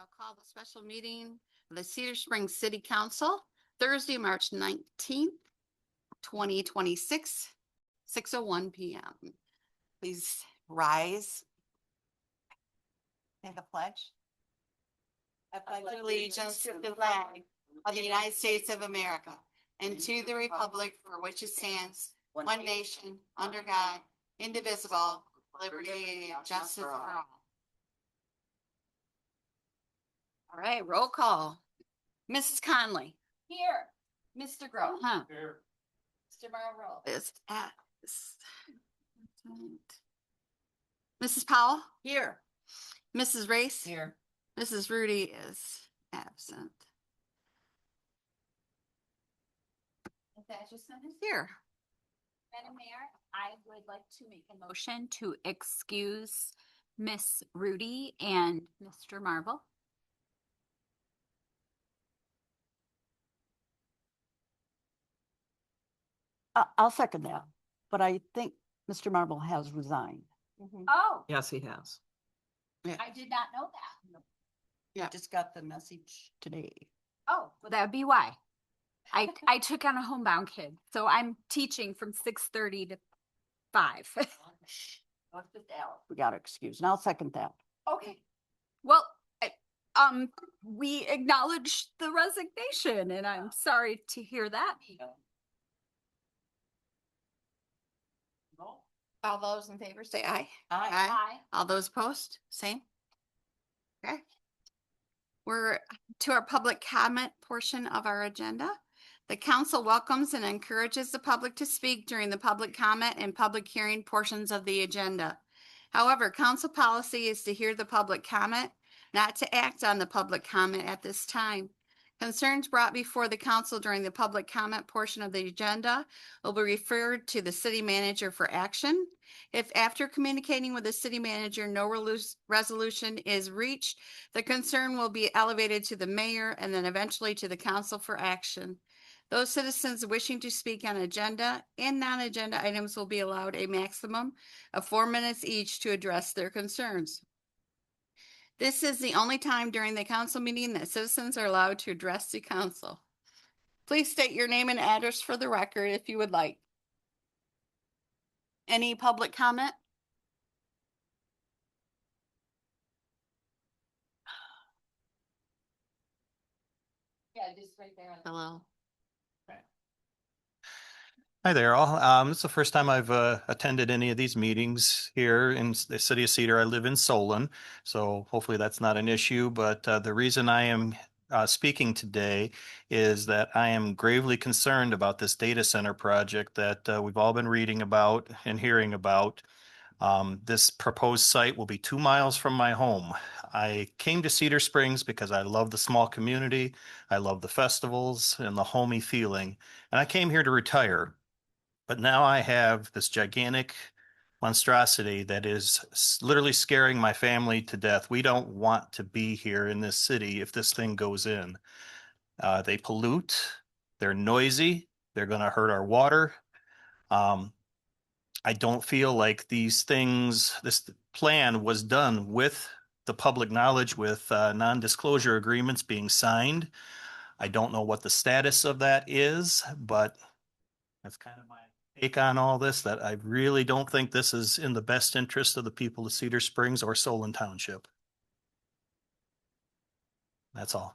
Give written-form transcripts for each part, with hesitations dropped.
I'll call the special meeting of the Cedar Springs City Council, Thursday, March 19th, 2026, 6:01 p.m. Please rise. Say the pledge. I pledge allegiance to the flag of the United States of America and to the republic for which it stands, one nation, under God, indivisible, liberty and justice for all. All right, roll call. Mrs. Conley. Here. Mr. Groh. Here. Mr. Marlboro is at. Mrs. Powell. Here. Mrs. Race. Here. Mrs. Rudy is absent. Thatcherson is here. Madam Mayor, I would like to make a motion to excuse Miss Rudy and Mr. Marble. I'll second that, but I think Mr. Marble has resigned. Oh, Yes, he has. I did not know that. Yeah. Just got the message today. Oh, well, that would be why. I took on a homebound kid, so I'm teaching from 6:30 to 5. We got to excuse, and I'll second that. Okay. Well, we acknowledge the resignation, and I'm sorry to hear that. All those in favor say aye. Aye. All those opposed, same. Okay. We're to our public comment portion of our agenda. The council welcomes and encourages the public to speak during the public comment and public hearing portions of the agenda. However, council policy is to hear the public comment, not to act on the public comment at this time. Concerns brought before the council during the public comment portion of the agenda will be referred to the city manager for action. If after communicating with the city manager, no resolution is reached, the concern will be elevated to the mayor and then eventually to the council for action. Those citizens wishing to speak on agenda and non-agenda items will be allowed a maximum of 4 minutes each to address their concerns. This is the only time during the council meeting that citizens are allowed to address the council. Please state your name and address for the record if you would like. Any public comment? Yeah, just right there. Hello. Hi there all. It's the first time I've attended any of these meetings here in the city of Cedar. I live in Solon, so hopefully that's not an issue. But the reason I am speaking today is that I am gravely concerned about this data center project that we've all been reading about and hearing about. This proposed site will be 2 miles from my home. I came to Cedar Springs because I love the small community. I love the festivals and the homey feeling. And I came here to retire. But now I have this gigantic monstrosity that is literally scaring my family to death. We don't want to be here in this city if this thing goes in. They pollute, they're noisy, they're going to hurt our water. I don't feel like these things, this plan was done with the public knowledge, with non-disclosure agreements being signed. I don't know what the status of that is, but that's kind of my take on all this, that I really don't think this is in the best interest of the people of Cedar Springs or Solon Township. That's all.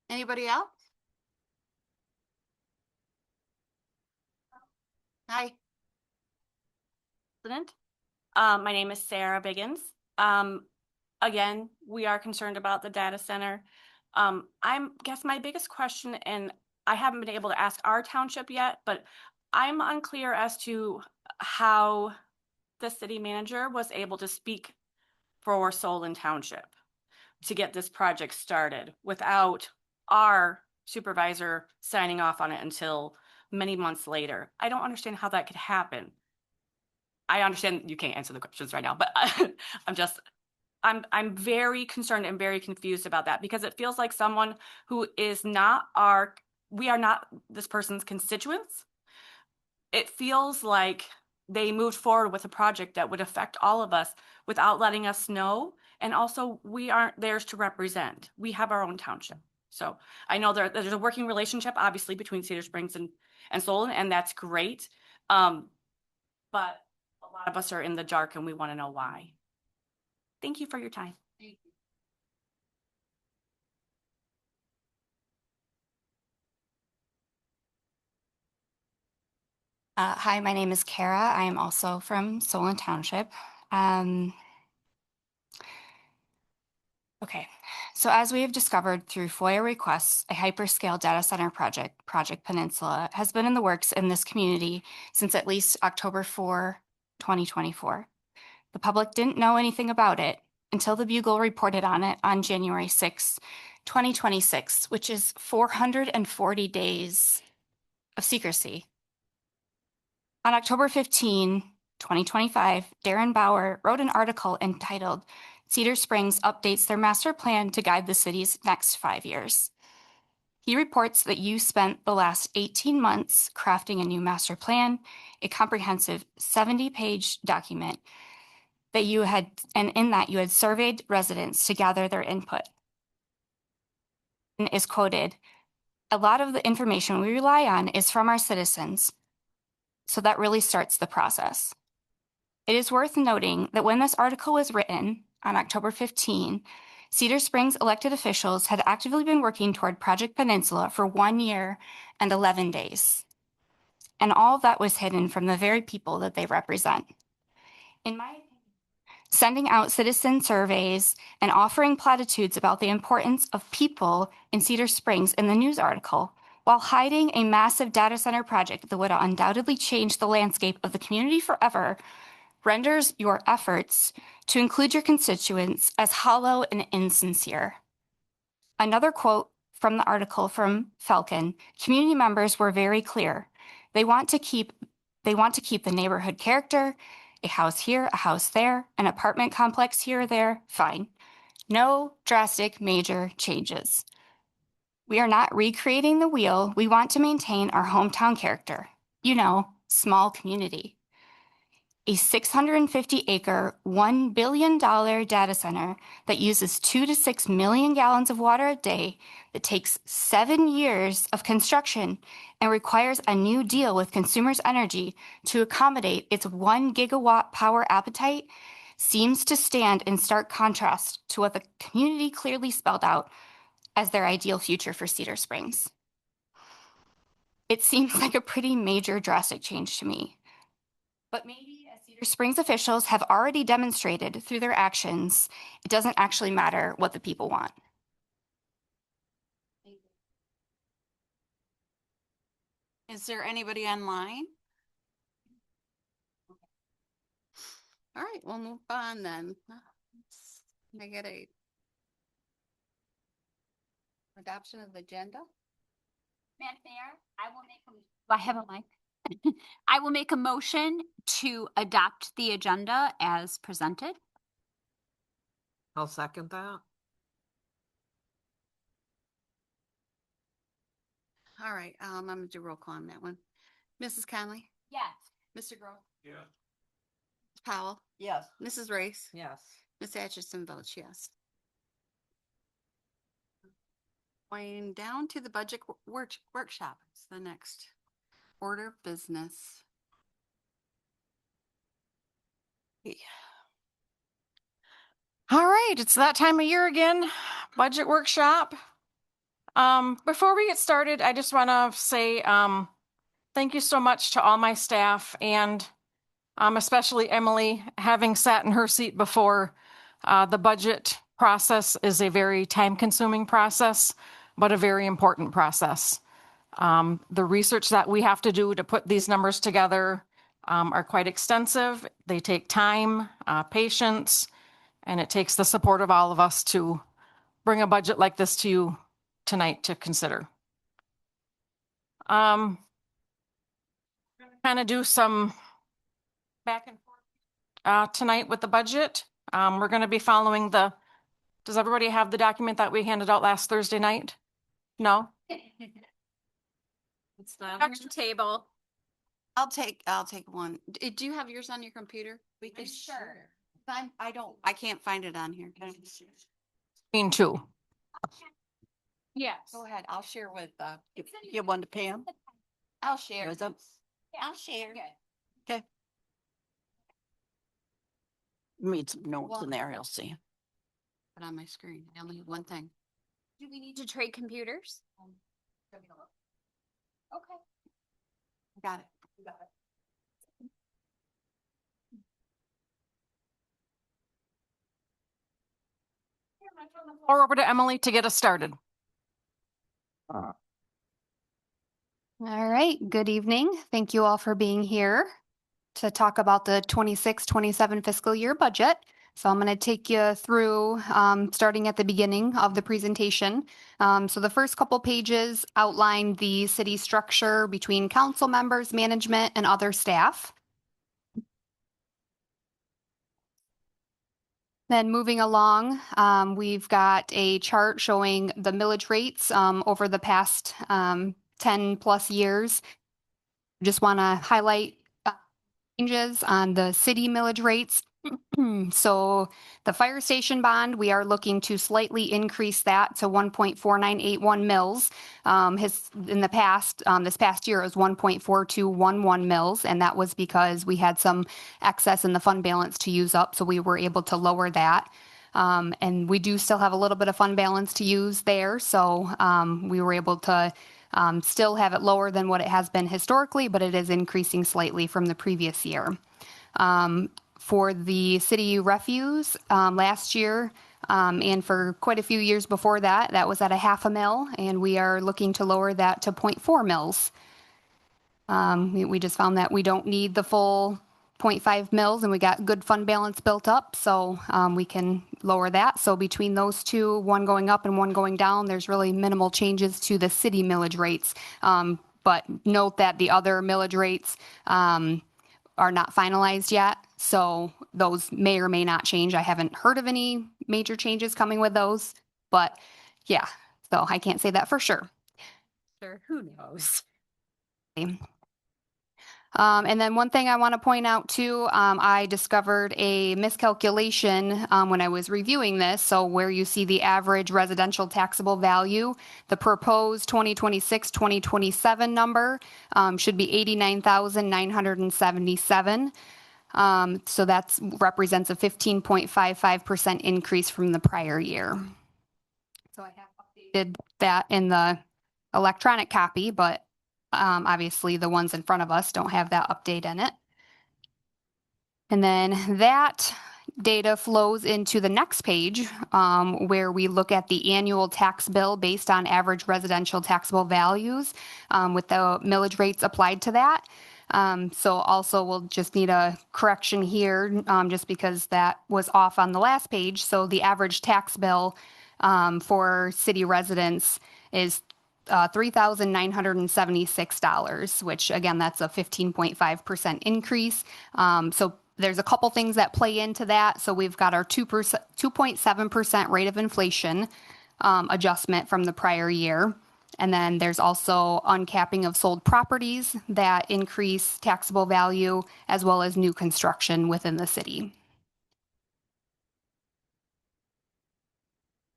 Anybody else? Hi. President. My name is Sarah Biggins. Again, we are concerned about the data center. Guess my biggest question, and I haven't been able to ask our township yet, but I'm unclear as to how the city manager was able to speak for Solon Township to get this project started without our supervisor signing off on it until many months later. I don't understand how that could happen. I understand you can't answer the questions right now, but I'm very concerned and very confused about that, because it feels like someone who is not we are not this person's constituents. It feels like they moved forward with a project that would affect all of us without letting us know. And also, we aren't theirs to represent. We have our own township. So I know there's a working relationship, obviously, between Cedar Springs and Solon, and that's great. But a lot of us are in the dark and we want to know why. Thank you for your time. Hi, my name is Kara. I am also from Solon Township. Okay, so as we have discovered through FOIA requests, a hyperscale data center project, Project Peninsula, has been in the works in this community since at least October 4, 2024. The public didn't know anything about it until the Bugle reported on it on January 6, 2026, which is 440 days of secrecy. On October 15, 2025, Darren Bauer wrote an article entitled Cedar Springs Updates Their Master Plan to Guide the City's Next 5 Years. He reports that you spent the last 18 months crafting a new master plan, a comprehensive 70-page document that you had, and in that you had surveyed residents to gather their input. And is quoted, "A lot of the information we rely on is from our citizens. So that really starts the process." It is worth noting that when this article was written on October 15, Cedar Springs elected officials had actively been working toward Project Peninsula for 1 year and 11 days. And all of that was hidden from the very people that they represent. In my opinion, sending out citizen surveys and offering platitudes about the importance of people in Cedar Springs in the news article, while hiding a massive data center project that would undoubtedly change the landscape of the community forever, renders your efforts to include your constituents as hollow and insincere. Another quote from the article from Falcon, community members were very clear. They want to keep the neighborhood character, a house here, a house there, an apartment complex here or there, fine. No drastic major changes. We are not recreating the wheel. We want to maintain our hometown character. You know, small community. A 650-acre, $1 billion data center that uses 2 to 6 million gallons of water a day, that takes 7 years of construction and requires a new deal with Consumers Energy to accommodate its 1 gigawatt power appetite, seems to stand in stark contrast to what the community clearly spelled out as their ideal future for Cedar Springs. It seems like a pretty major drastic change to me. But maybe as Cedar Springs officials have already demonstrated through their actions, it doesn't actually matter what the people want. Is there anybody online? All right, we'll move on then. Can I get a adoption of the agenda? Madam Mayor, I will make do I have a mic? I will make a motion to adopt the agenda as presented. I'll second that. All right, I'm gonna do roll call on that one. Mrs. Conley, Yes. Mr. Grove, Yeah. Ms. Powell, Yes. Mrs. Race, Yes. Ms. Atchison votes yes. Going down to the budget workshop, it's the next order of business. All right, it's that time of year again, budget workshop. Before we get started, I just want to say thank you so much to all my staff and especially Emily, having sat in her seat before. The budget process is a very time-consuming process, but a very important process. The research that we have to do to put these numbers together are quite extensive. They take time, patience, and it takes the support of all of us to bring a budget like this to you tonight to consider. Kind of do some back and forth tonight with the budget. We're going to be following does everybody have the document that we handed out last Thursday night? No? It's not on the table. I'll take one. Do you have yours on your computer? We can. Sure. I can't find it on here. Mean two. Yes. Go ahead. I'll share with, You want to Pam? I'll share. Yours up? I'll share. Okay. Read some notes in there, you'll see. But on my screen, I only have one thing. Do we need to trade computers? Okay. Got it. Or over to Emily to get us started. All right, good evening. Thank you all for being here to talk about the 26-27 fiscal year budget. So I'm going to take you through, starting at the beginning of the presentation. So the first couple pages outline the city structure between council members, management, and other staff. Then moving along, we've got a chart showing the millage rates over the past 10 plus years. Just want to highlight changes on the city millage rates. So the fire station bond, we are looking to slightly increase that to 1.4981 mils. In the past, this past year, it was 1.4211 mils, and that was because we had some excess in the fund balance to use up, so we were able to lower that. And we do still have a little bit of fund balance to use there, so we were able to still have it lower than what it has been historically, but it is increasing slightly from the previous year. For the city refuse last year and for quite a few years before that, that was at 0.5 mil, and we are looking to lower that to 0.4 mils. We just found that we don't need the full 0.5 mils, and we got good fund balance built up, so we can lower that. So between those two, one going up and one going down, there's really minimal changes to the city millage rates. But note that the other millage rates are not finalized yet, so those may or may not change. I haven't heard of any major changes coming with those, but yeah, so I can't say that for sure. Sure, who knows? And then one thing I want to point out too, I discovered a miscalculation when I was reviewing this. So where you see the average residential taxable value, the proposed 2026-2027 number should be 89,977. So that represents a 15.55% increase from the prior year. So I have updated that in the electronic copy, but obviously the ones in front of us don't have that update in it. And then that data flows into the next page where we look at the annual tax bill based on average residential taxable values with the millage rates applied to that. So also we'll just need a correction here just because that was off on the last page. So the average tax bill for city residents is $3,976, which again, that's a 15.5% increase. So there's a couple things that play into that. So we've got our 2.7% rate of inflation adjustment from the prior year. And then there's also uncapping of sold properties that increase taxable value as well as new construction within the city.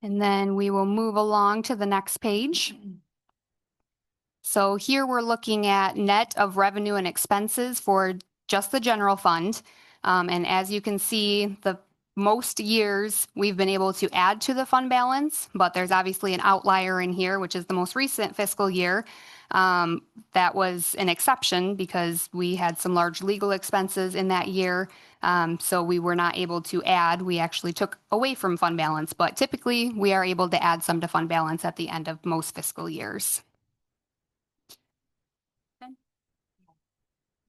And then we will move along to the next page. So here we're looking at net of revenue and expenses for just the general fund. And as you can see, the most years we've been able to add to the fund balance, but there's obviously an outlier in here, which is the most recent fiscal year. That was an exception because we had some large legal expenses in that year. So we were not able to add. We actually took away from fund balance, but typically we are able to add some to fund balance at the end of most fiscal years.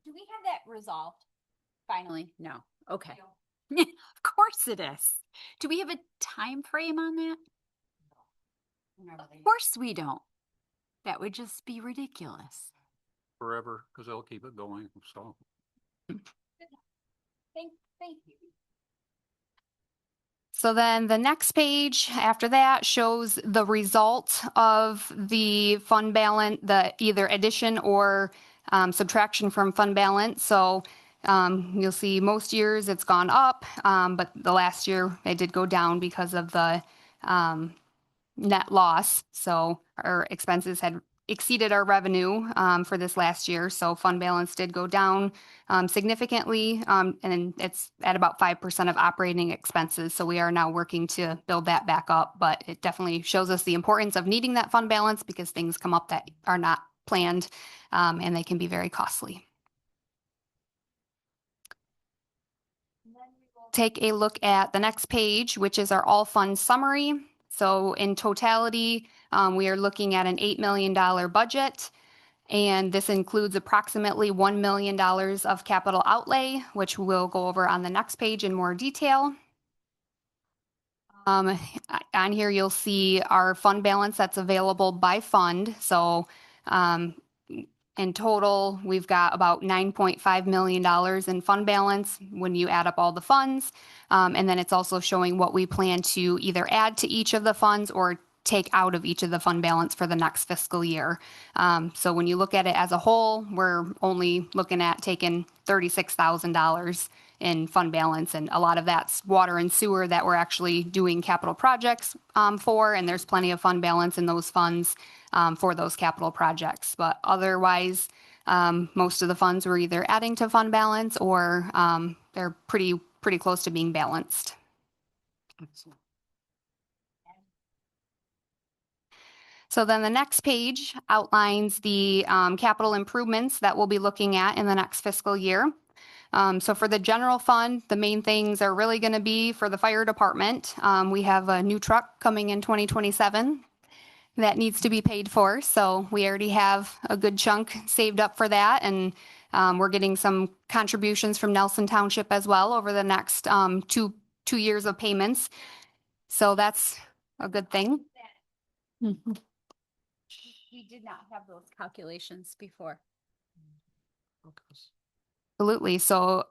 Do we have that resolved? Finally, no. Okay. Of course it is. Do we have a time frame on that? Of course we don't. That would just be ridiculous. Forever, because they'll keep it going, so. Thank you. So then the next page after that shows the result of the fund balance, the either addition or subtraction from fund balance. So you'll see most years it's gone up, but the last year it did go down because of the net loss. So our expenses had exceeded our revenue for this last year. So fund balance did go down significantly, and it's at about 5% of operating expenses. So we are now working to build that back up, but it definitely shows us the importance of needing that fund balance because things come up that are not planned, and they can be very costly. Take a look at the next page, which is our all fund summary. So in totality, we are looking at an $8 million budget, and this includes approximately $1 million of capital outlay, which we'll go over on the next page in more detail. On here, you'll see our fund balance that's available by fund. So in total, we've got about $9.5 million in fund balance when you add up all the funds. And then it's also showing what we plan to either add to each of the funds or take out of each of the fund balance for the next fiscal year. So when you look at it as a whole, we're only looking at taking $36,000 in fund balance. And a lot of that's water and sewer that we're actually doing capital projects for. And there's plenty of fund balance in those funds for those capital projects. But otherwise, most of the funds we're either adding to fund balance or they're pretty close to being balanced. So then the next page outlines the capital improvements that we'll be looking at in the next fiscal year. So for the general fund, the main things are really going to be for the fire department. We have a new truck coming in 2027 that needs to be paid for. So we already have a good chunk saved up for that. And we're getting some contributions from Nelson Township as well over the next two years of payments. So that's a good thing. We did not have those calculations before. Absolutely. So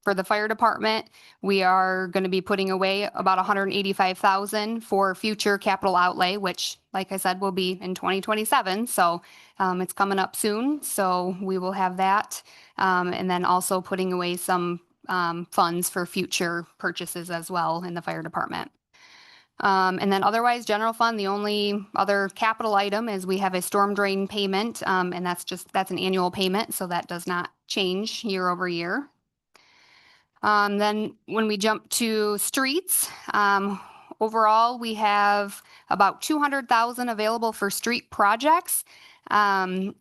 for the fire department, we are going to be putting away about $185,000 for future capital outlay, which, like I said, will be in 2027. So it's coming up soon. So we will have that. And then also putting away some funds for future purchases as well in the fire department. And then otherwise, general fund, the only other capital item is we have a storm drain payment, and that's an annual payment, so that does not change year over year. Then when we jump to streets, overall, we have about $200,000 available for street projects. However,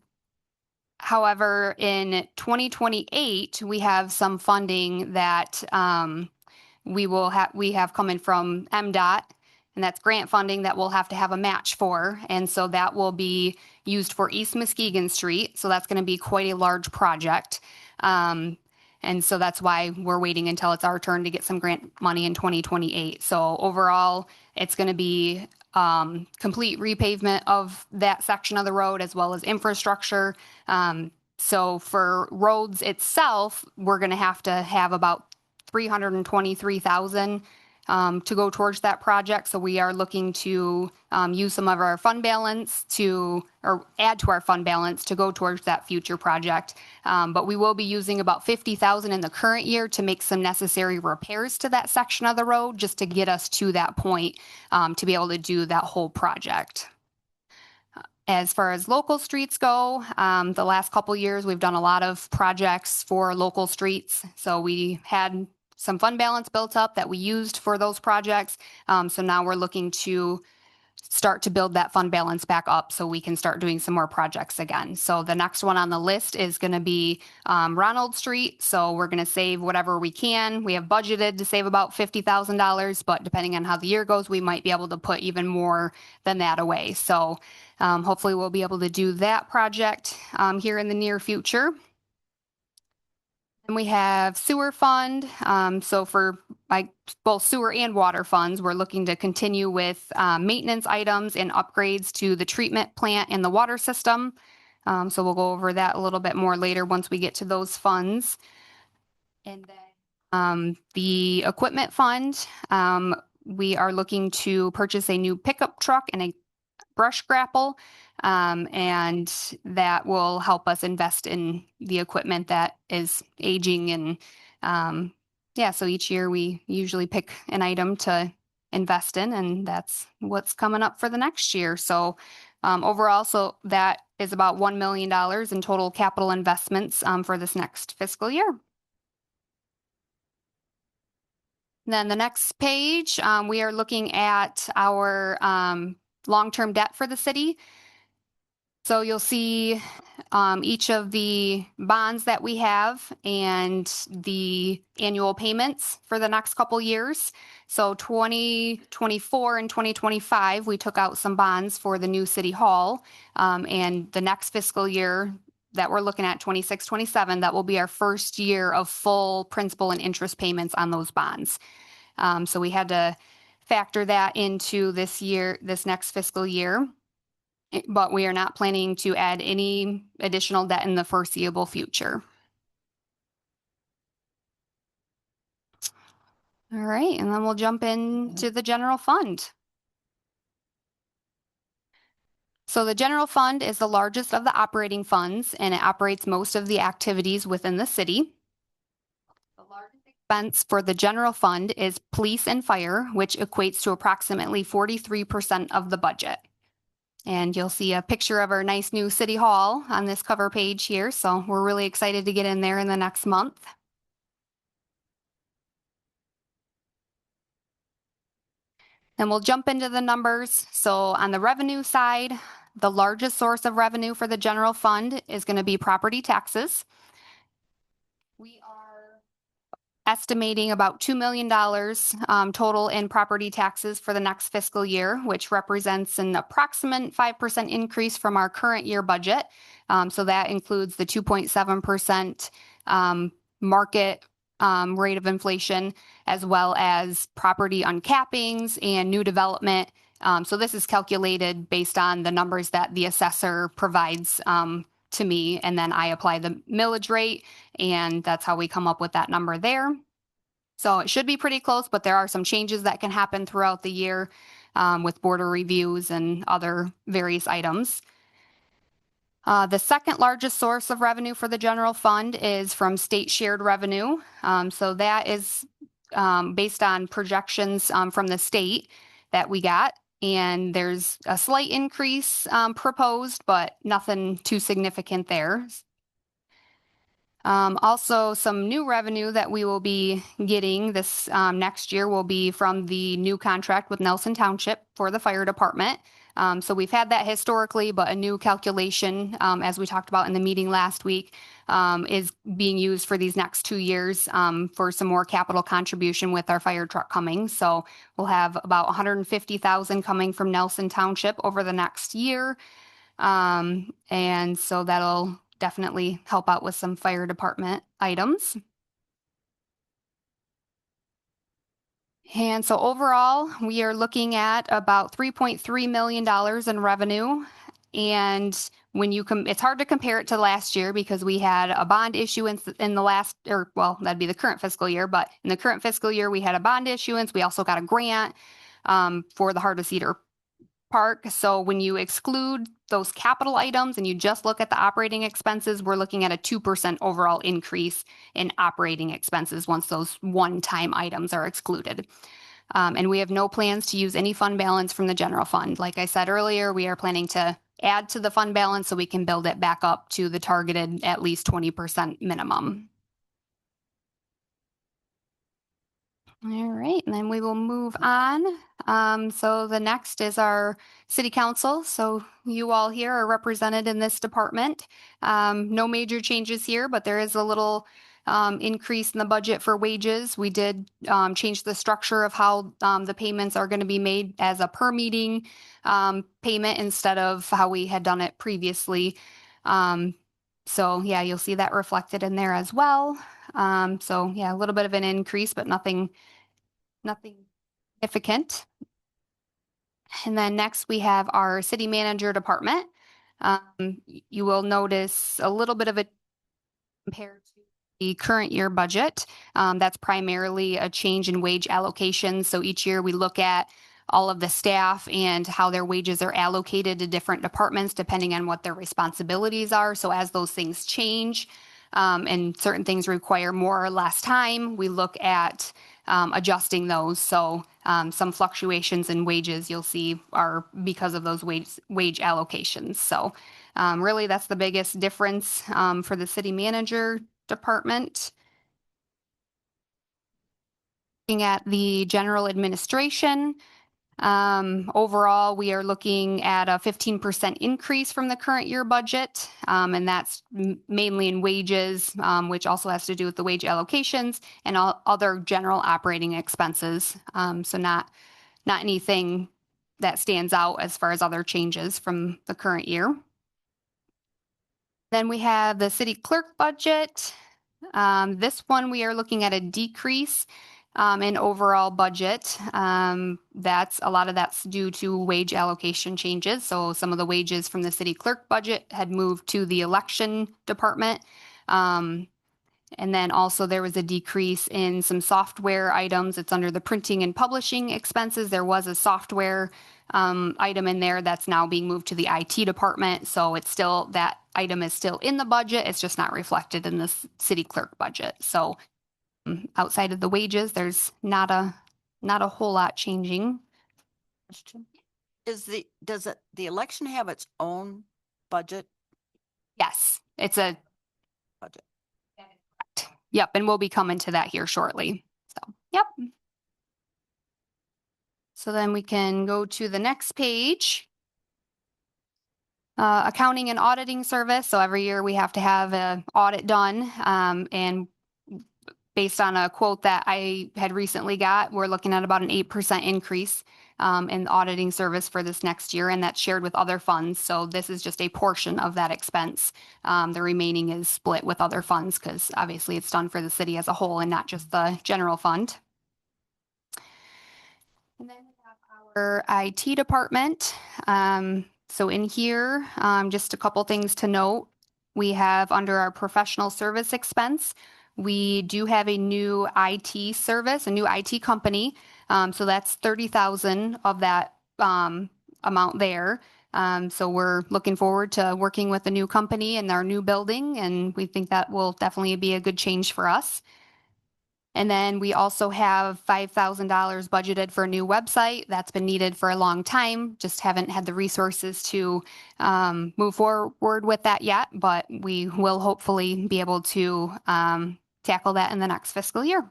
in 2028, we have some funding that we have coming from MDOT. And that's grant funding that we'll have to have a match for. And so that will be used for East Muskegon Street. So that's going to be quite a large project. And so that's why we're waiting until it's our turn to get some grant money in 2028. So overall, it's going to be complete repavement of that section of the road as well as infrastructure. So for roads itself, we're going to have about $323,000 to go towards that project. So we are looking to use some of our fund balance or add to our fund balance to go towards that future project. But we will be using about $50,000 in the current year to make some necessary repairs to that section of the road just to get us to that point to be able to do that whole project. As far as local streets go, the last couple years we've done a lot of projects for local streets. So we had some fund balance built up that we used for those projects. So now we're looking to start to build that fund balance back up so we can start doing some more projects again. So the next one on the list is going to be Ronald Street. So we're going to save whatever we can. We have budgeted to save about $50,000, but depending on how the year goes, we might be able to put even more than that away. So hopefully we'll be able to do that project here in the near future. And we have sewer fund. So for both sewer and water funds, we're looking to continue with maintenance items and upgrades to the treatment plant and the water system. So we'll go over that a little bit more later once we get to those funds. And then the equipment fund, we are looking to purchase a new pickup truck and a brush grapple. And that will help us invest in the equipment that is aging. And yeah, so each year we usually pick an item to invest in, and that's what's coming up for the next year. So overall, so that is about $1 million in total capital investments for this next fiscal year. Then the next page, we are looking at our long-term debt for the city. So you'll see each of the bonds that we have and the annual payments for the next couple years. So 2024 and 2025, we took out some bonds for the new city hall. And the next fiscal year that we're looking at, 26, 27, that will be our first year of full principal and interest payments on those bonds. So we had to factor that into this next fiscal year. But we are not planning to add any additional debt in the foreseeable future. All right, and then we'll jump into the general fund. So the general fund is the largest of the operating funds, and it operates most of the activities within the city. The largest expense for the general fund is police and fire, which equates to approximately 43% of the budget. And you'll see a picture of our nice new city hall on this cover page here. So we're really excited to get in there in the next month. Then we'll jump into the numbers. So on the revenue side, the largest source of revenue for the general fund is going to be property taxes. We are estimating about $2 million total in property taxes for the next fiscal year, which represents an approximate 5% increase from our current year budget. So that includes the 2.7% market rate of inflation, as well as property uncappings and new development. So this is calculated based on the numbers that the assessor provides to me, and then I apply the millage rate, and that's how we come up with that number there. So it should be pretty close, but there are some changes that can happen throughout the year with border reviews and other various items. The second largest source of revenue for the general fund is from state shared revenue. So that is based on projections from the state that we got. And there's a slight increase proposed, but nothing too significant there. Also, some new revenue that we will be getting this next year will be from the new contract with Nelson Township for the fire department. So we've had that historically, but a new calculation, as we talked about in the meeting last week, is being used for these next 2 years for some more capital contribution with our fire truck coming. So we'll have about $150,000 coming from Nelson Township over the next year. And so that'll definitely help out with some fire department items. And so overall, we are looking at about $3.3 million in revenue. And when you it's hard to compare it to last year because we had a bond issuance in the last, or well, that'd be the current fiscal year. But in the current fiscal year, we had a bond issuance. We also got a grant for the Heart of Cedar Park. So when you exclude those capital items and you just look at the operating expenses, we're looking at a 2% overall increase in operating expenses once those one-time items are excluded. And we have no plans to use any fund balance from the general fund. Like I said earlier, we are planning to add to the fund balance so we can build it back up to the targeted at least 20% minimum. All right, and then we will move on. So the next is our city council. So you all here are represented in this department. No major changes here, but there is a little increase in the budget for wages. We did change the structure of how the payments are going to be made as a per meeting payment instead of how we had done it previously. So yeah, you'll see that reflected in there as well. So yeah, a little bit of an increase, but nothing significant. And then next we have our city manager department. You will notice a little bit of a compared to the current year budget. That's primarily a change in wage allocation. So each year we look at all of the staff and how their wages are allocated to different departments depending on what their responsibilities are. So as those things change, and certain things require more or less time, we look at adjusting those. So some fluctuations in wages you'll see are because of those wage allocations. So really that's the biggest difference for the city manager department. Looking at the general administration, overall, we are looking at a 15% increase from the current year budget, and that's mainly in wages, which also has to do with the wage allocations and all other general operating expenses. So not anything that stands out as far as other changes from the current year. Then we have the city clerk budget. This one we are looking at a decrease in overall budget. That's a lot of that's due to wage allocation changes. So some of the wages from the city clerk budget had moved to the election department. And then also there was a decrease in some software items. It's under the printing and publishing expenses. There was a software item in there that's now being moved to the IT department. So it's still, that item is still in the budget. It's just not reflected in the city clerk budget. So outside of the wages, there's not a whole lot changing. Question. Does the election have its own budget? Yes, it's a Budget. Yep, and we'll be coming to that here shortly. So, yep. So then we can go to the next page. Accounting and auditing service. So every year we have to have an audit done, and based on a quote that I had recently got, we're looking at about an 8% increase in the auditing service for this next year, and that's shared with other funds. So this is just a portion of that expense. The remaining is split with other funds because obviously it's done for the city as a whole and not just the general fund. And then we have our IT department. So in here, just a couple things to note. We have under our professional service expense, we do have a new IT service, a new IT company. So that's 30,000 of that amount there. So we're looking forward to working with the new company in our new building, and we think that will definitely be a good change for us. And then we also have $5,000 budgeted for a new website. That's been needed for a long time. Just haven't had the resources to move forward with that yet, but we will hopefully be able to tackle that in the next fiscal year.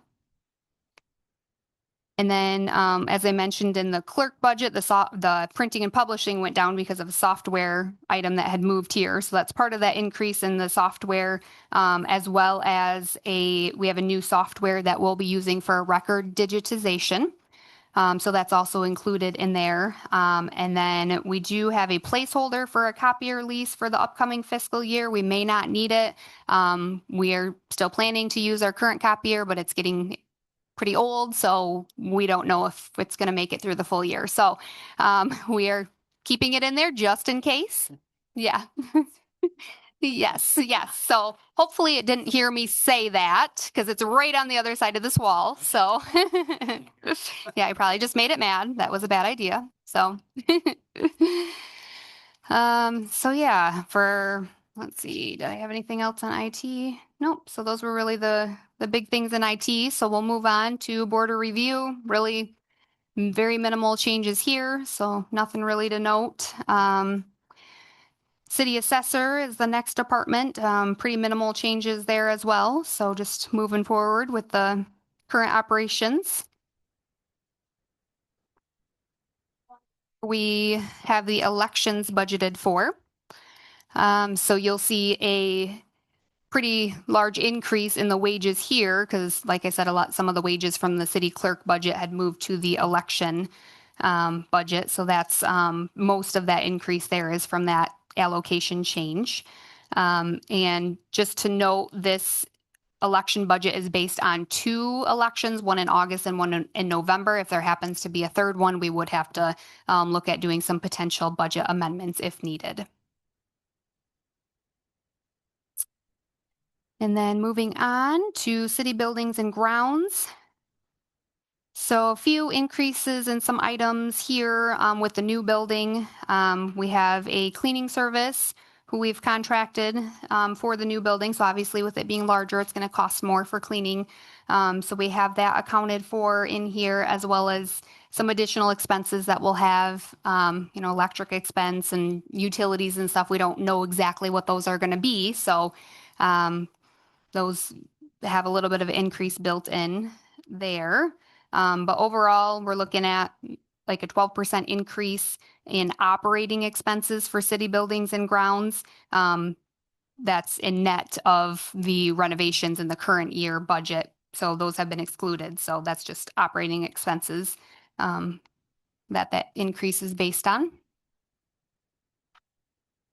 And then, as I mentioned in the clerk budget, the printing and publishing went down because of a software item that had moved here. So that's part of that increase in the software, as well as we have a new software that we'll be using for record digitization. So that's also included in there. And then we do have a placeholder for a copier lease for the upcoming fiscal year. We may not need it. We are still planning to use our current copier, but it's getting pretty old, so we don't know if it's going to make it through the full year. So we are keeping it in there just in case. Yeah. Yes. So hopefully it didn't hear me say that because it's right on the other side of this wall. So yeah, I probably just made it mad. That was a bad idea. So so yeah, let's see, did I have anything else on IT? Nope. So those were really the big things in IT. So we'll move on to border review. Really very minimal changes here. So nothing really to note. City assessor is the next department. Pretty minimal changes there as well. So just moving forward with the current operations. We have the elections budgeted for. So you'll see a pretty large increase in the wages here because, like I said, some of the wages from the city clerk budget had moved to the election budget. So that's most of that increase there is from that allocation change. And just to note, this election budget is based on 2 elections, one in August and one in November. If there happens to be a third one, we would have to look at doing some potential budget amendments if needed. And then moving on to city buildings and grounds. So a few increases in some items here with the new building. We have a cleaning service who we've contracted for the new building. So obviously with it being larger, it's going to cost more for cleaning. So we have that accounted for in here, as well as some additional expenses that we'll have, electric expense and utilities and stuff. We don't know exactly what those are going to be. So those have a little bit of increase built in there. But overall, we're looking at like a 12% increase in operating expenses for city buildings and grounds. That's in net of the renovations in the current year budget. So those have been excluded. So that's just operating expenses that increase is based on.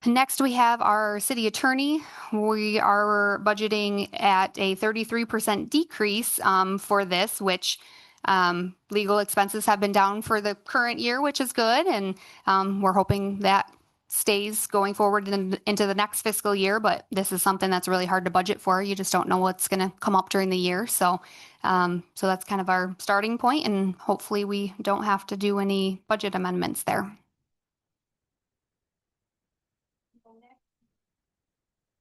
Next, we have our city attorney. We are budgeting at a 33% decrease for this, which legal expenses have been down for the current year, which is good. And we're hoping that stays going forward into the next fiscal year. But this is something that's really hard to budget for. You just don't know what's going to come up during the year. So that's kind of our starting point, and hopefully we don't have to do any budget amendments there.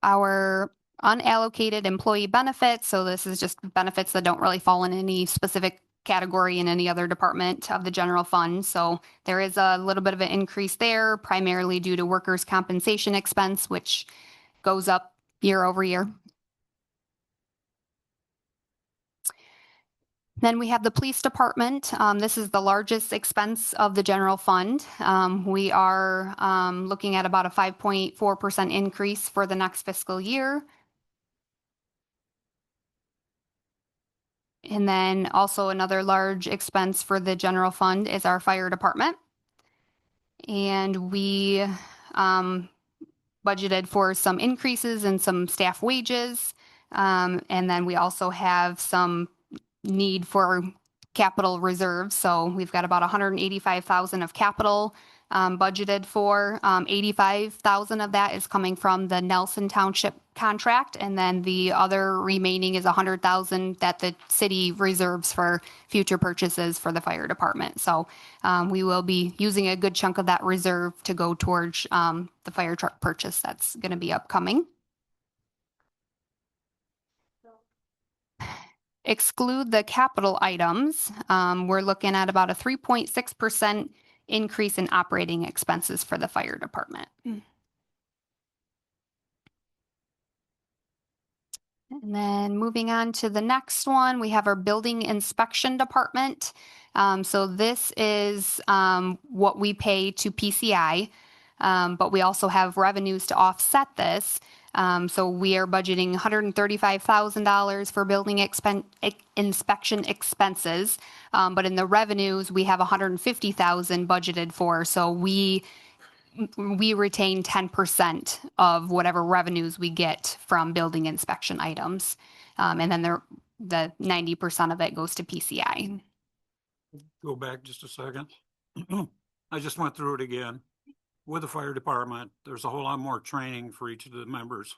Our unallocated employee benefits. So this is just benefits that don't really fall in any specific category in any other department of the general fund. So there is a little bit of an increase there, primarily due to workers' compensation expense, which goes up year over year. Then we have the police department. This is the largest expense of the general fund. We are looking at about a 5.4% increase for the next fiscal year. And then also another large expense for the general fund is our fire department. And we budgeted for some increases in some staff wages. And then we also have some need for capital reserves. So we've got about 185,000 of capital budgeted for. 85,000 of that is coming from the Nelson Township contract, and then the other remaining is 100,000 that the city reserves for future purchases for the fire department. So we will be using a good chunk of that reserve to go towards the fire truck purchase that's going to be upcoming. Exclude the capital items, we're looking at about a 3.6% increase in operating expenses for the fire department. And then moving on to the next one, we have our building inspection department. So this is what we pay to PCI, but we also have revenues to offset this. So we are budgeting $135,000 for building inspection expenses, but in the revenues we have $150,000 budgeted for. So we retain 10% of whatever revenues we get from building inspection items, and then the 90% of it goes to PCI. Go back just a second. I just went through it again. With the fire department, there's a whole lot more training for each of the members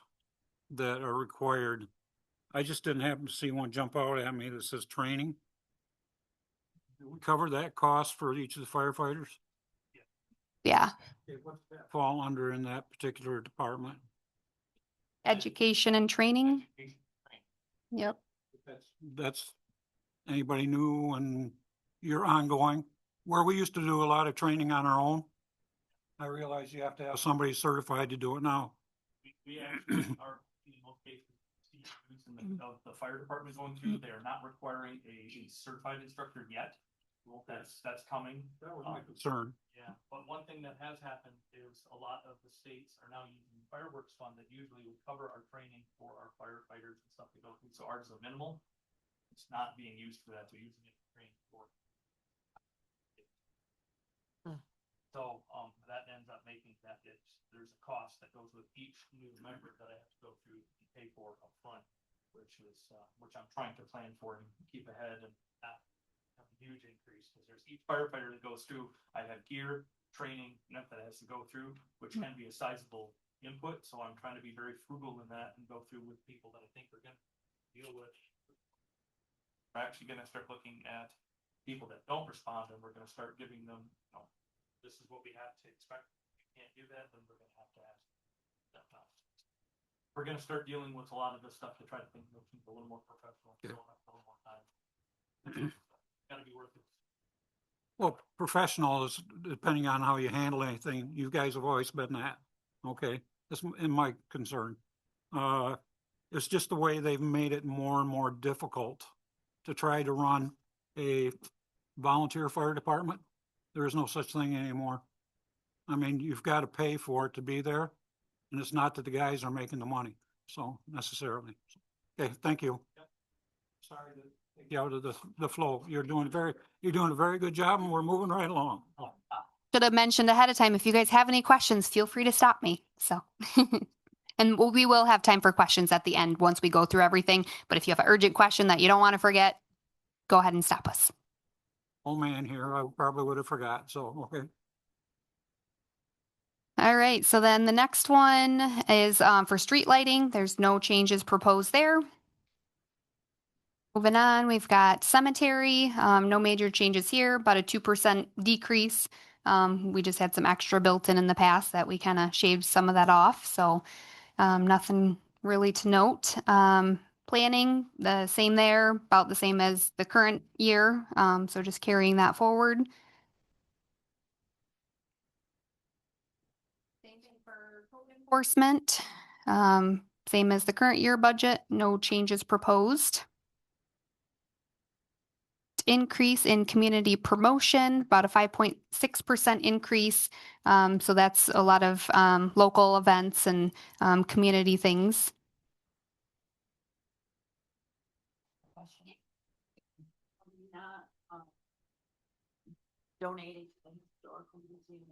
that are required. I just didn't happen to see one jump out at me that says training. Do we cover that cost for each of the firefighters? Yeah. Okay, what's that fall under in that particular department? Education and training. Yep. That's anybody new and you're ongoing, where we used to do a lot of training on our own. I realize you have to have somebody certified to do it now. We actually are, in most cases, the fire department is going through, they are not requiring a certified instructor yet. That's coming. That was my concern. Yeah, but one thing that has happened is a lot of the states are now using the fireworks fund that usually would cover our training for our firefighters and stuff to go through. So ours is a minimal. It's not being used for that. They're using it to train for. So that ends up making that there's a cost that goes with each new member that I have to go through and pay for up front, which I'm trying to plan for and keep ahead and not have a huge increase, because there's each firefighter that goes through. I have gear, training, that has to go through, which can be a sizable input. So I'm trying to be very frugal in that and go through with people that I think are going to deal with. We're actually going to start looking at people that don't respond, and we're gonna start giving them, you know, this is what we have to expect. If you can't do that, then we're gonna have to ask them out. We're gonna start dealing with a lot of this stuff to try to make things a little more professional, Okay. so a little more time. Gotta be worth it. Well, professional is depending on how you handle anything. You guys have always been that. Okay, that's in my concern. It's just the way they've made it more and more difficult to try to run a volunteer fire department. There is no such thing anymore. I mean, you've got to pay for it to be there. And it's not that the guys are making the money, so necessarily. Okay, thank you. Sorry to take you out of the flow. You're doing a very good job, and we're moving right along. Should have mentioned ahead of time, if you guys have any questions, feel free to stop me. So, and we will have time for questions at the end once we go through everything. But if you have an urgent question that you don't want to forget, go ahead and stop us. Old man here, I probably would have forgot, so, okay. All right, so then the next one is for street lighting. There's no changes proposed there. Moving on, we've got cemetery, no major changes here, about a 2% decrease. We just had some extra built in the past that we kind of shaved some of that off, so nothing really to note. Planning, the same there, about the same as the current year, so just carrying that forward. Same thing for code enforcement, same as the current year budget, no changes proposed. Increase in community promotion, about a 5.6% increase. So that's a lot of local events and community things. Donating to the historical museum.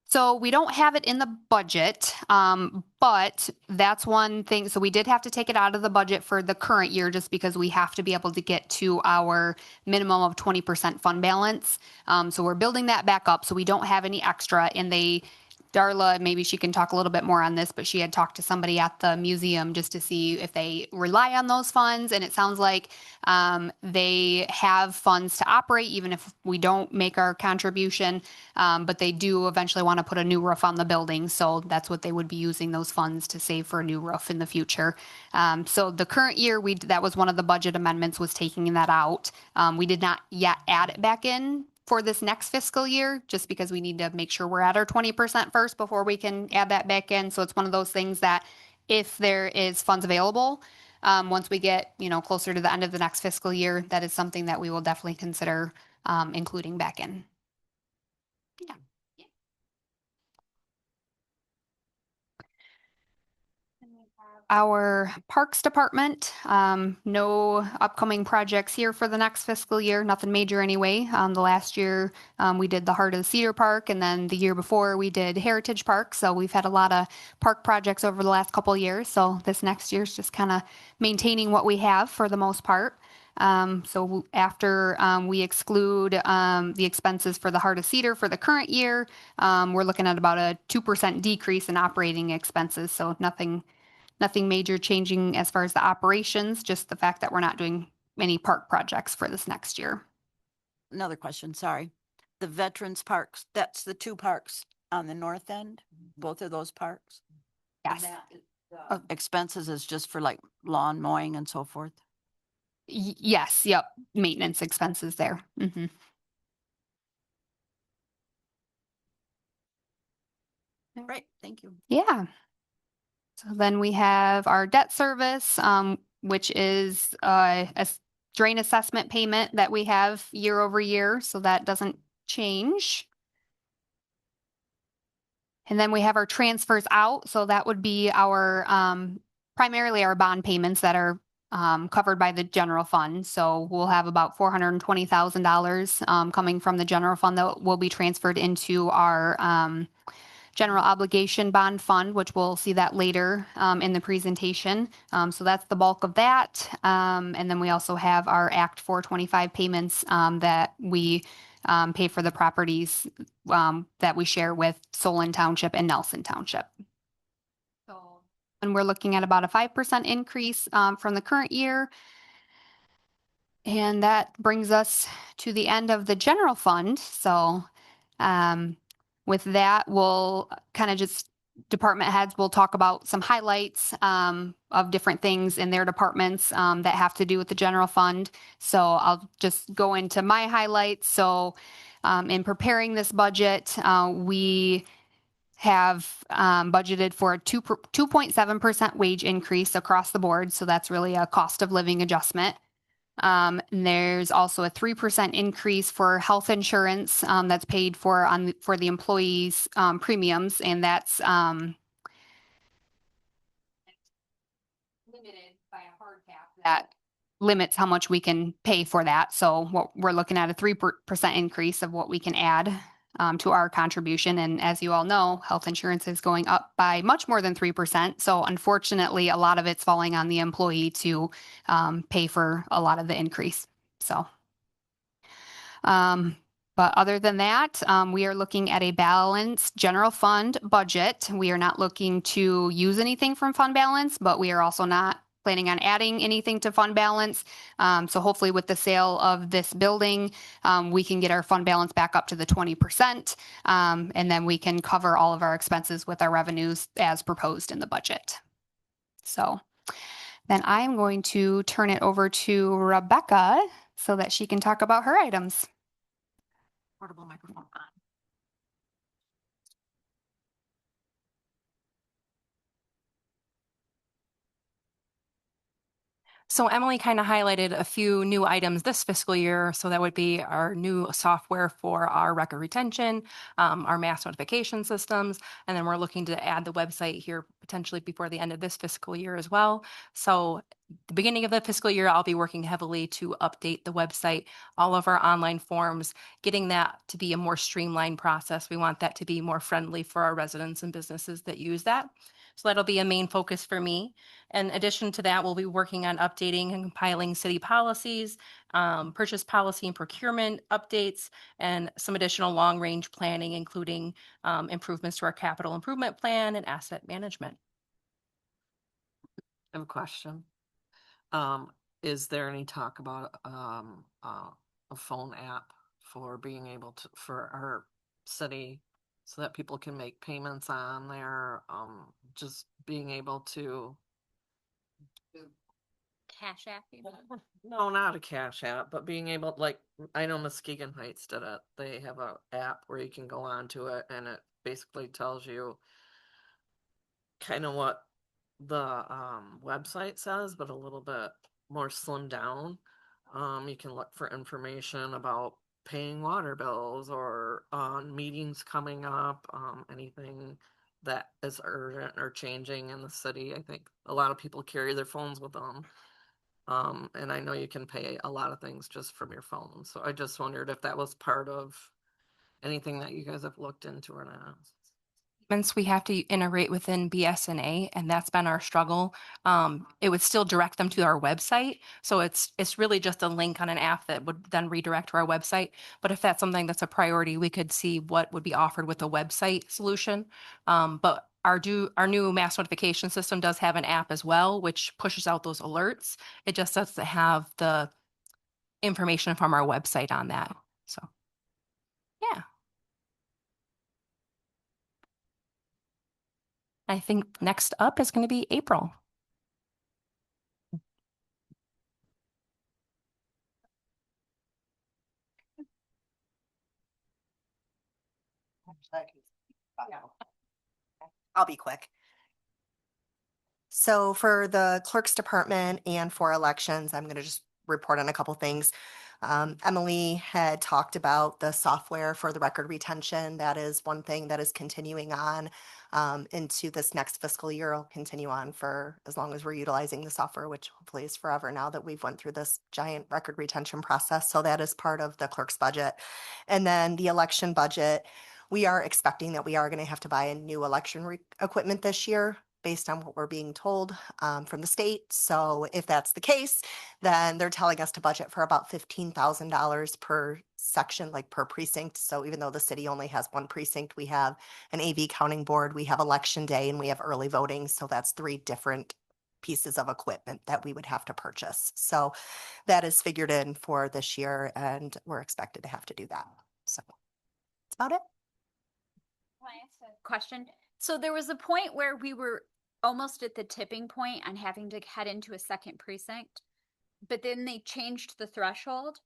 So we don't have it in the budget, but that's one thing. So we did have to take it out of the budget for the current year just because we have to be able to get to our minimum of 20% fund balance. So we're building that back up. So we don't have any extra, and Darla, maybe she can talk a little bit more on this, but she had talked to somebody at the museum just to see if they rely on those funds. And it sounds like they have funds to operate, even if we don't make our contribution. But they do eventually want to put a new roof on the building. So that's what they would be using those funds to save for a new roof in the future. So the current year, that was one of the budget amendments, was taking that out. We did not yet add it back in for this next fiscal year, just because we need to make sure we're at our 20% first before we can add that back in. So it's one of those things that if there is funds available, once we get, closer to the end of the next fiscal year, that is something that we will definitely consider including back in. Yeah. Our Parks Department, no upcoming projects here for the next fiscal year, nothing major anyway. The last year we did the Heart of the Cedar Park, and then the year before we did Heritage Park. So we've had a lot of park projects over the last couple of years. So this next year is just kind of maintaining what we have for the most part. So after we exclude the expenses for the Heart of Cedar for the current year, we're looking at about a 2% decrease in operating expenses. So nothing major changing as far as the operations, just the fact that we're not doing any park projects for this next year. Another question, sorry. The Veterans Parks, that's the two parks on the north end, both of those parks? Yes. Expenses is just for like lawn mowing and so forth? Yes. Yep. Maintenance expenses there. Mm-hmm. Right. Thank you. Yeah. So then we have our debt service, which is a drain assessment payment that we have year over year. So that doesn't change. And then we have our transfers out. So that would be our primarily our bond payments that are covered by the general fund. So we'll have about $420,000 coming from the general fund that will be transferred into our general obligation bond fund, which we'll see that later in the presentation. So that's the bulk of that. And then we also have our Act 425 payments that we pay for the properties that we share with Solon Township and Nelson Township. And we're looking at about a 5% increase from the current year. And that brings us to the end of the general fund. So with that, we'll kind of just department heads will talk about some highlights of different things in their departments that have to do with the general fund. So I'll just go into my highlights. So in preparing this budget, we have budgeted for a 2.7% wage increase across the board. So that's really a cost of living adjustment. And there's also a 3% increase for health insurance that's paid for for the employees' premiums, and that's limited by a hard cap that limits how much we can pay for that. So what we're looking at a 3% increase of what we can add to our contribution. And as you all know, health insurance is going up by much more than 3%. So unfortunately, a lot of it's falling on the employee to pay for a lot of the increase. So, but other than that, we are looking at a balanced general fund budget. We are not looking to use anything from fund balance, but we are also not planning on adding anything to fund balance. So hopefully with the sale of this building, we can get our fund balance back up to the 20%. And then we can cover all of our expenses with our revenues as proposed in the budget. So then I'm going to turn it over to Rebecca so that she can talk about her items. Portable microphone on. So Emily kind of highlighted a few new items this fiscal year. So that would be our new software for our record retention, our mass notification systems, and then we're looking to add the website here potentially before the end of this fiscal year as well. So the beginning of the fiscal year, I'll be working heavily to update the website, all of our online forms, getting that to be a more streamlined process. We want that to be more friendly for our residents and businesses that use that. So that'll be a main focus for me. In addition to that, we'll be working on updating and compiling city policies, purchase policy and procurement updates, and some additional long-range planning, including improvements to our capital improvement plan and asset management. I have a question. Is there any talk about a phone app for being able to, for our city, so that people can make payments on there, just being able to. Cash App. No, not a cash app, but being able, like, I know Muskegon Heights did it. They have a app where you can go onto it and it basically tells you kind of what the website says, but a little bit more slimmed down. You can look for information about paying water bills or meetings coming up, anything that is urgent or changing in the city. I think a lot of people carry their phones with them. And I know you can pay a lot of things just from your phone. So I just wondered if that was part of anything that you guys have looked into or not. We have to integrate within BSNA, and that's been our struggle. It would still direct them to our website. So it's really just a link on an app that would then redirect to our website. But if that's something that's a priority, we could see what would be offered with a website solution. But our new mass notification system does have an app as well, which pushes out those alerts. It just doesn't have the information from our website on that. So, yeah. I think next up is going to be April. I'll be quick. So for the clerk's department and for elections, I'm going to just report on a couple things. Emily had talked about the software for the record retention. That is one thing that is continuing on into this next fiscal year. It'll continue on for as long as we're utilizing the software, which hopefully is forever now that we've went through this giant record retention process. So that is part of the clerk's budget. And then the election budget, we are expecting that we are going to have to buy a new election equipment this year, based on what we're being told from the state. So if that's the case, then they're telling us to budget for about $15,000 per section, like per precinct. So even though the city only has one precinct, we have an AV counting board, we have election day, and we have early voting. So that's 3 different pieces of equipment that we would have to purchase. So that is figured in for this year, and we're expected to have to do that. So that's about it. Can I ask a question? So there was a point where we were almost at the tipping point on having to head into a second precinct, but then they changed the threshold.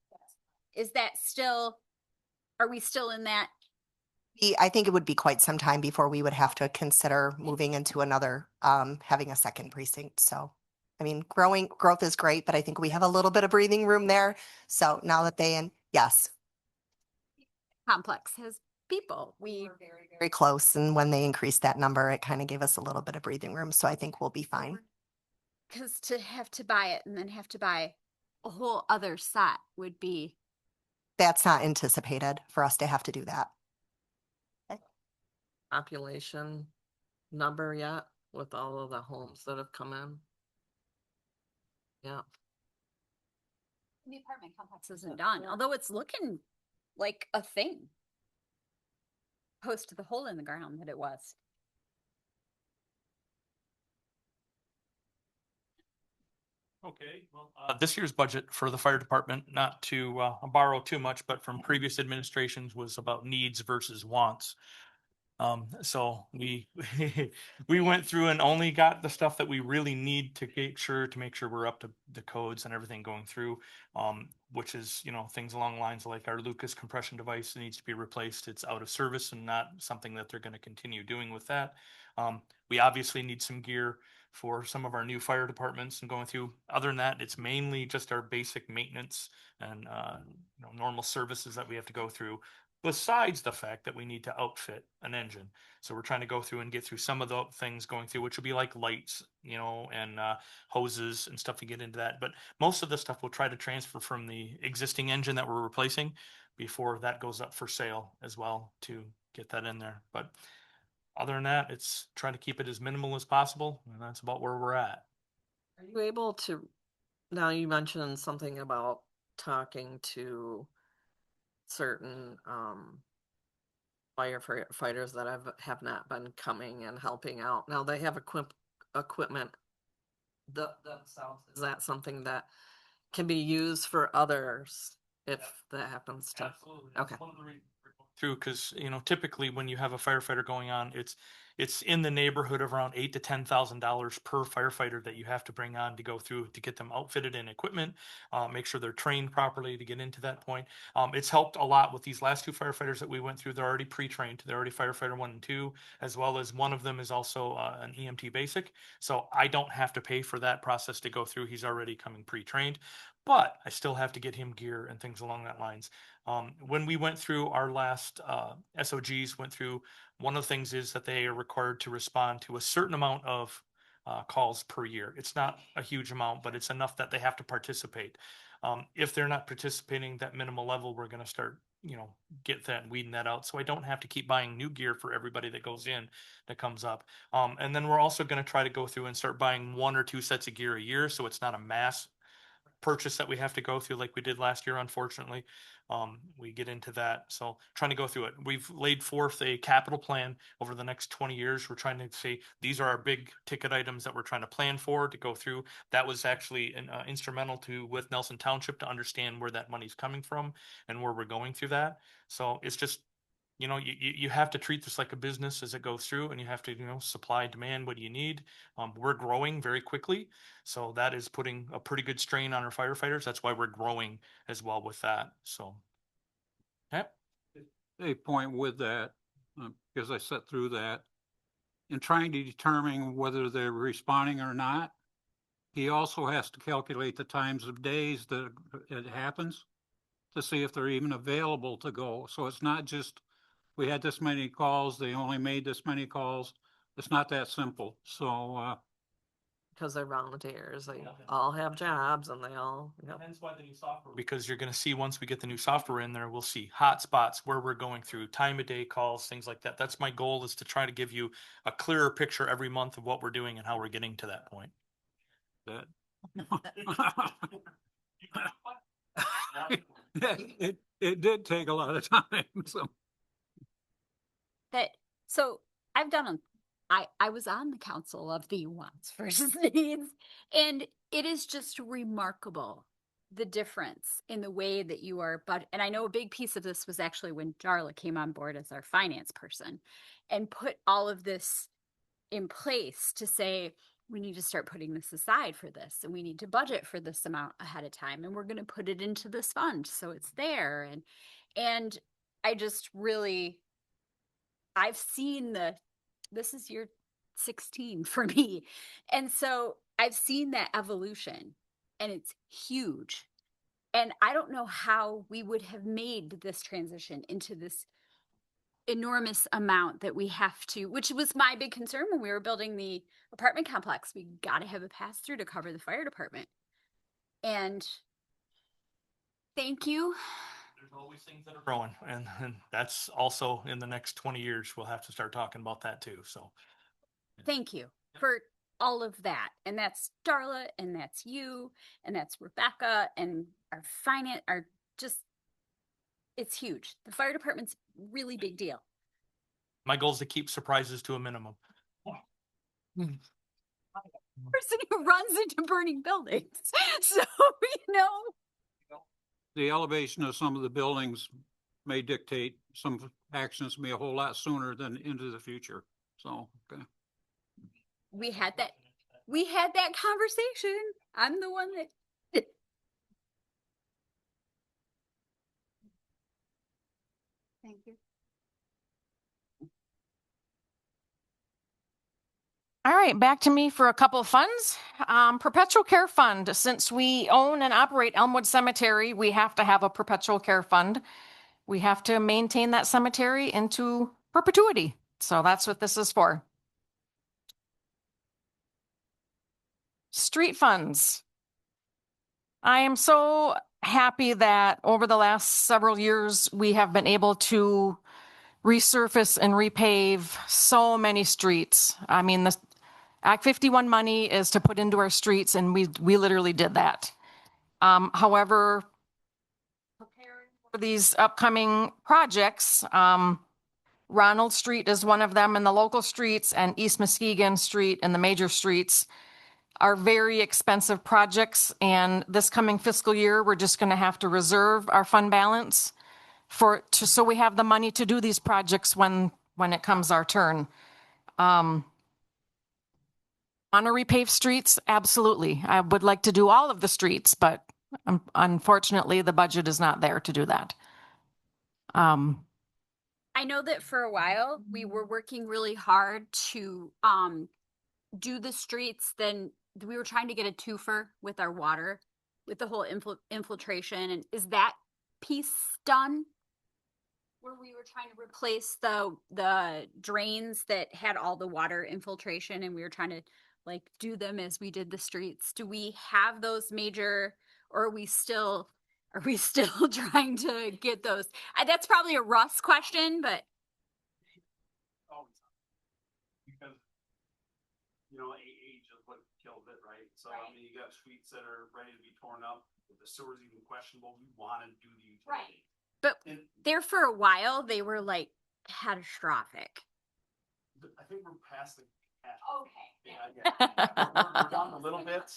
Is that still, are we still in that? I think it would be quite some time before we would have to consider moving into another, having a second precinct. So, I mean, growth is great, but I think we have a little bit of breathing room there. So now that yes, Complex has people. We we're very close. And when they increased that number, it kind of gave us a little bit of breathing room. So I think we'll be fine. because to have to buy it and then have to buy a whole other set would be. That's not anticipated for us to have to do that. Population number yet with all of the homes that have come in? Yeah. The apartment complex isn't done, although it's looking like a thing. Post to the hole in the ground that it was. Okay, well, this year's budget for the fire department, not to borrow too much, but from previous administrations, was about needs versus wants. So we we went through and only got the stuff that we really need to make sure we're up to the codes and everything going through. Which is, you know, things along the lines like our Lucas compression device needs to be replaced. It's out of service and not something that they're going to continue doing with that. We obviously need some gear for some of our new fire departments and going through. Other than that, it's mainly just our basic maintenance and you know, normal services that we have to go through. Besides the fact that we need to outfit an engine. So we're trying to go through and get through some of the things going through, which would be like lights, you know, and hoses and stuff to get into that. But most of the stuff we'll try to transfer from the existing engine that we're replacing before that goes up for sale as well to get that in there. But other than that, it's trying to keep it as minimal as possible. And that's about where we're at. Are you able to, now you mentioned something about talking to certain firefighters that have not been coming and helping out. Now they have equipment themselves. Is that something that can be used for others if that happens to? Absolutely. Okay. That's one of the reasons we're going through, because, you know, typically when you have a firefighter going on, it's in the neighborhood of around $8,000 to $10,000 per firefighter that you have to bring on to go through to get them outfitted in equipment, make sure they're trained properly to get into that point. It's helped a lot with these last two firefighters that we went through. They're already pre-trained. They're already firefighter 1 and 2, as well as one of them is also an EMT basic. So I don't have to pay for that process to go through. He's already coming pre-trained, but I still have to get him gear and things along that lines. When we went through our last SOGs, one of the things is that they are required to respond to a certain amount of calls per year. It's not a huge amount, but it's enough that they have to participate. If they're not participating that minimal level, we're going to start, you know, get that and weeding that out. So I don't have to keep buying new gear for everybody that goes in that comes up. And then we're also going to try to go through and start buying 1 or 2 sets of gear a year. So it's not a mass purchase that we have to go through like we did last year, unfortunately. We get into that. So trying to go through it. We've laid forth a capital plan over the next 20 years. We're trying to say these are our big ticket items that we're trying to plan for to go through. That was actually instrumental with Nelson Township to understand where that money's coming from and where we're going through that. So it's just, you know, you have to treat this like a business as it goes through, and you have to, you know, supply, demand, what do you need? We're growing very quickly. So that is putting a pretty good strain on our firefighters. That's why we're growing as well with that. So, yeah. A point with that, because I sat through that, in trying to determine whether they're responding or not, he also has to calculate the times of days that it happens to see if they're even available to go. So it's not just, we had this many calls, they only made this many calls. It's not that simple. So, Because they're volunteers, they all have jobs and they all, you know. That's why the new software, because you're going to see once we get the new software in there, we'll see hot spots where we're going through, time of day calls, things like that. That's my goal, is to try to give you a clearer picture every month of what we're doing and how we're getting to that point. that it did take a lot of time. So So I've done I was on the council of the wants versus needs, and it is just remarkable the difference in the way that you are. But and I know a big piece of this was actually when Darla came on board as our finance person, and put all of this in place to say we need to start putting this aside for this, and we need to budget for this amount ahead of time, and we're going to put it into this fund so it's there. And I just really, I've seen this is year 16 for me. And so I've seen that evolution, and it's huge. And I don't know how we would have made this transition into this enormous amount that we have to, which was my big concern when we were building the apartment complex. We got to have a pass through to cover the fire department. And thank you. There's always things that are growing, and that's also in the next 20 years, we'll have to start talking about that too. So Thank you for all of that. And that's Darla, and that's you, and that's Rebecca, and our finance, our just, it's huge. The fire department's really big deal. my goal is to keep surprises to a minimum. Person who runs into burning buildings. So, The elevation of some of the buildings may dictate some actions may be a whole lot sooner than into the future. So, okay. we had that conversation. I'm the one that Thank you. All right, back to me for a couple of funds. Perpetual Care Fund. Since we own and operate Elmwood Cemetery, we have to have a perpetual care fund. We have to maintain that cemetery into perpetuity. So that's what this is for. Street funds. I am so happy that over the last several years, we have been able to resurface and repave so many streets. I mean, the Act 51 money is to put into our streets, and we literally did that. However, preparing for these upcoming projects, Ronald Street is one of them, and the local streets and East Muskegon Street and the major streets are very expensive projects. And this coming fiscal year, we're just going to have to reserve our fund balance so we have the money to do these projects when it comes our turn. Want to repave streets? Absolutely. I would like to do all of the streets, but unfortunately, the budget is not there to do that. I know that for a while we were working really hard to do the streets. Then we were trying to get a twofer with our water, with the whole infiltration. And is that piece done? Where we were trying to replace the drains that had all the water infiltration, and we were trying to do them as we did the streets. Do we have those major, or are we still trying to get those? That's probably a Russ question, but because age is what killed it, right? So right. I mean, you got streets that are ready to be torn up. If the sewer's even questionable, we want to do the utility. right. But there for a while they were catastrophic. I think we're past the. Okay. Yeah. We're down a little bit.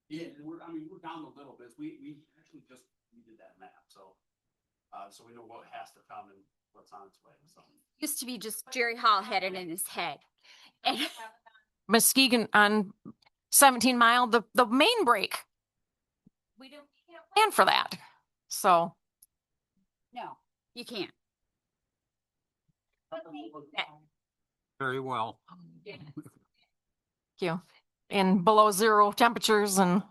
Yeah, we're down a little bit. We actually just redid that map, so we know what has to come and what's on its way. So Used to be just Jerry Hall had it in his head. And Muskegon on 17 Mile, the main break. We can't plan for that. So. no, you can't. Very well. Thank you. In below zero temperatures and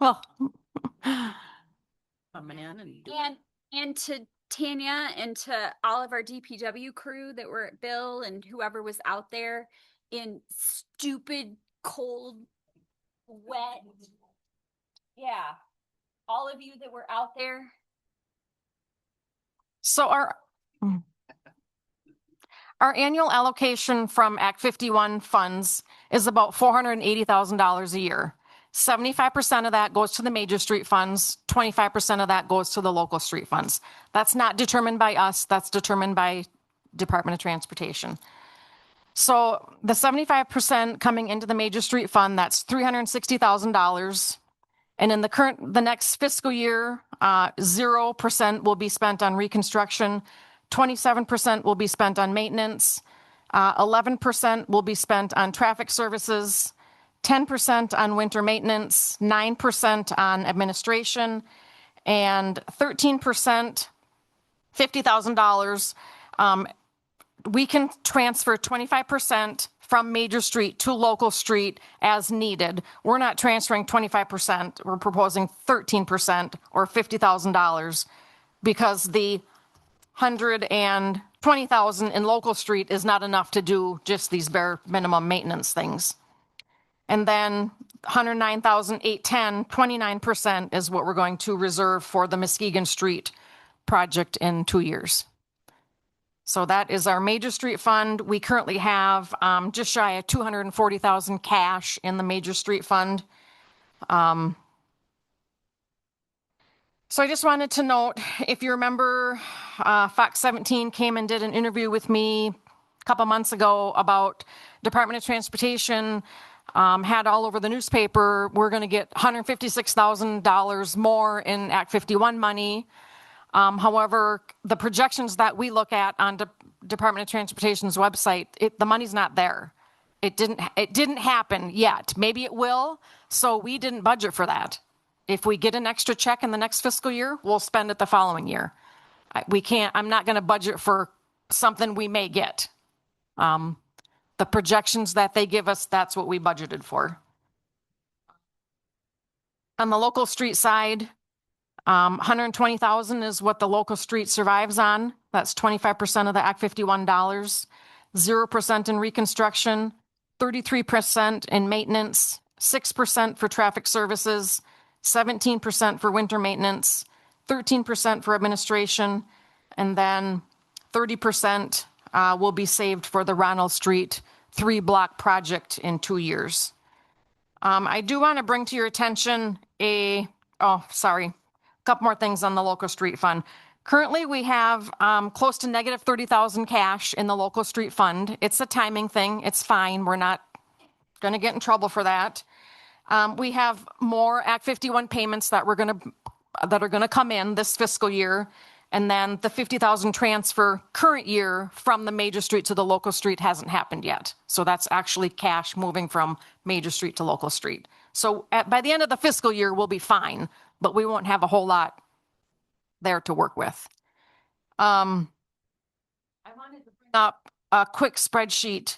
Coming in And to Tanya and to all of our DPW crew that were at Bill and whoever was out there in stupid, cold, wet. Yeah. All of you that were out there. So our annual allocation from Act 51 funds is about $480,000 a year. 75% of that goes to the major street funds. 25% of that goes to the local street funds. That's not determined by us. That's determined by Department of Transportation. So the 75% coming into the major street fund, that's $360,000. And in the next fiscal year, 0% will be spent on reconstruction, 27% will be spent on maintenance, 11% will be spent on traffic services, 10% on winter maintenance, 9% on administration, and 13%, $50,000. We can transfer 25% from major street to local street as needed. We're not transferring 25%. We're proposing 13% or $50,000 because the $120,000 in local street is not enough to do just these bare minimum maintenance things. And then $109,810, 29% is what we're going to reserve for the Muskegon Street project in 2 years. So that is our major street fund. We currently have just shy of $240,000 cash in the major street fund. So I just wanted to note, if you remember, Fox 17 came and did an interview with me a couple months ago about Department of Transportation, had all over the newspaper, we're going to get $156,000 more in Act 51 money. However, the projections that we look at on Department of Transportation's website, the money's not there. It didn't happen yet. Maybe it will. So we didn't budget for that. If we get an extra check in the next fiscal year, we'll spend it the following year. I'm not going to budget for something we may get. The projections that they give us, that's what we budgeted for. On the local street side, 120,000 is what the local street survives on. That's 25% of the Act 51 dollars, 0% in reconstruction, 33% in maintenance, 6% for traffic services, 17% for winter maintenance, 13% for administration, and then 30% will be saved for the Ronald Street 3-block project in 2 years. I do want to bring to your attention couple more things on the local street fund. Currently, we have close to negative 30,000 cash in the local street fund. It's a timing thing. It's fine. We're not going to get in trouble for that. We have more Act 51 payments that are going to come in this fiscal year, and then the 50,000 transfer current year from the major street to the local street hasn't happened yet. So that's actually cash moving from major street to local street. So by the end of the fiscal year, we'll be fine, but we won't have a whole lot there to work with. I wanted to bring up a quick spreadsheet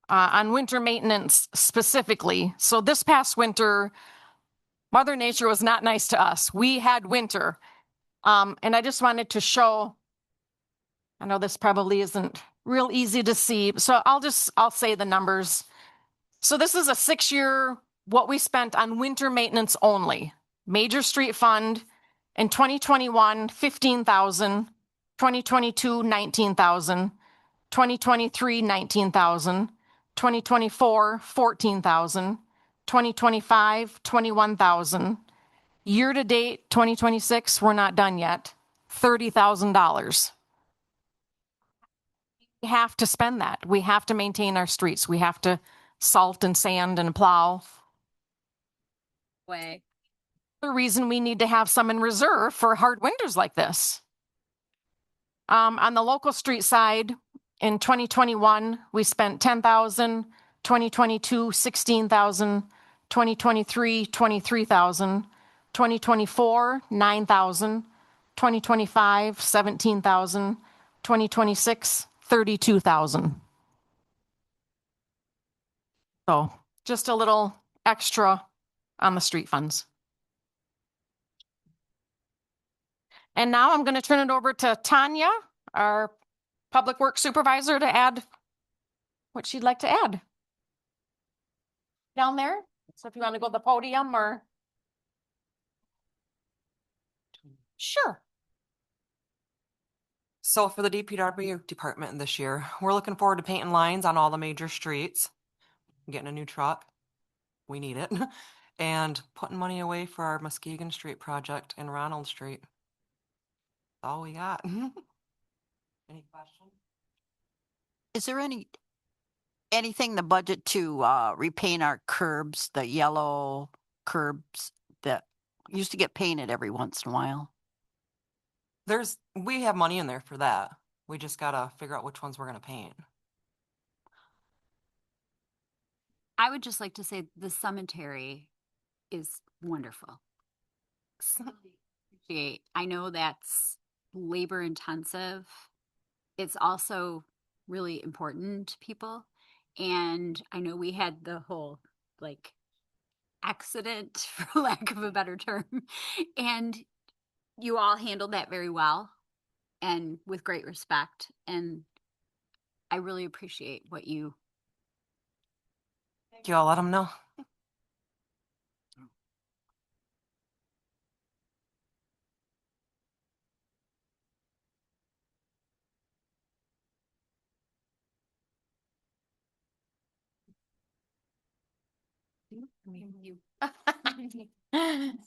on winter maintenance specifically. So this past winter, Mother Nature was not nice to us. We had winter. And I just wanted to show, I know this probably isn't real easy to see, so I'll say the numbers. So this is a 6-year, what we spent on winter maintenance only. Major street fund in 2021, 15,000, 2022, 19,000, 2023, 19,000, 2024, 14,000, 2025, 21,000. Year to date, 2026, we're not done yet, $30,000. We have to spend that. We have to maintain our streets. We have to salt and sand and plow. The reason we need to have some in reserve for hard winters like this. On the local street side, in 2021, we spent 10,000, 2022, 16,000, 2023, 23,000, 2024, 9,000, 2025, 17,000, 2026, 32,000. So just a little extra on the street funds. And now I'm going to turn it over to Tanya, our Public Works Supervisor, to add what she'd like to add. Down there. So if you want to go to the podium or. Sure. So for the DPW department this year, we're looking forward to painting lines on all the major streets, getting a new truck. We need it. And putting money away for our Muskegon Street project in Ronald Street. That's all we got. Any questions? Is there any anything in the budget to repaint our curbs, the yellow curbs that used to get painted every once in a while? We have money in there for that. We just gotta figure out which ones we're gonna paint. I would just like to say the cemetery is wonderful. I know that's labor intensive. It's also really important to people. And I know we had the whole like accident, for lack of a better term, and you all handled that very well and with great respect. And I really appreciate what you. Thank you. I'll let them know.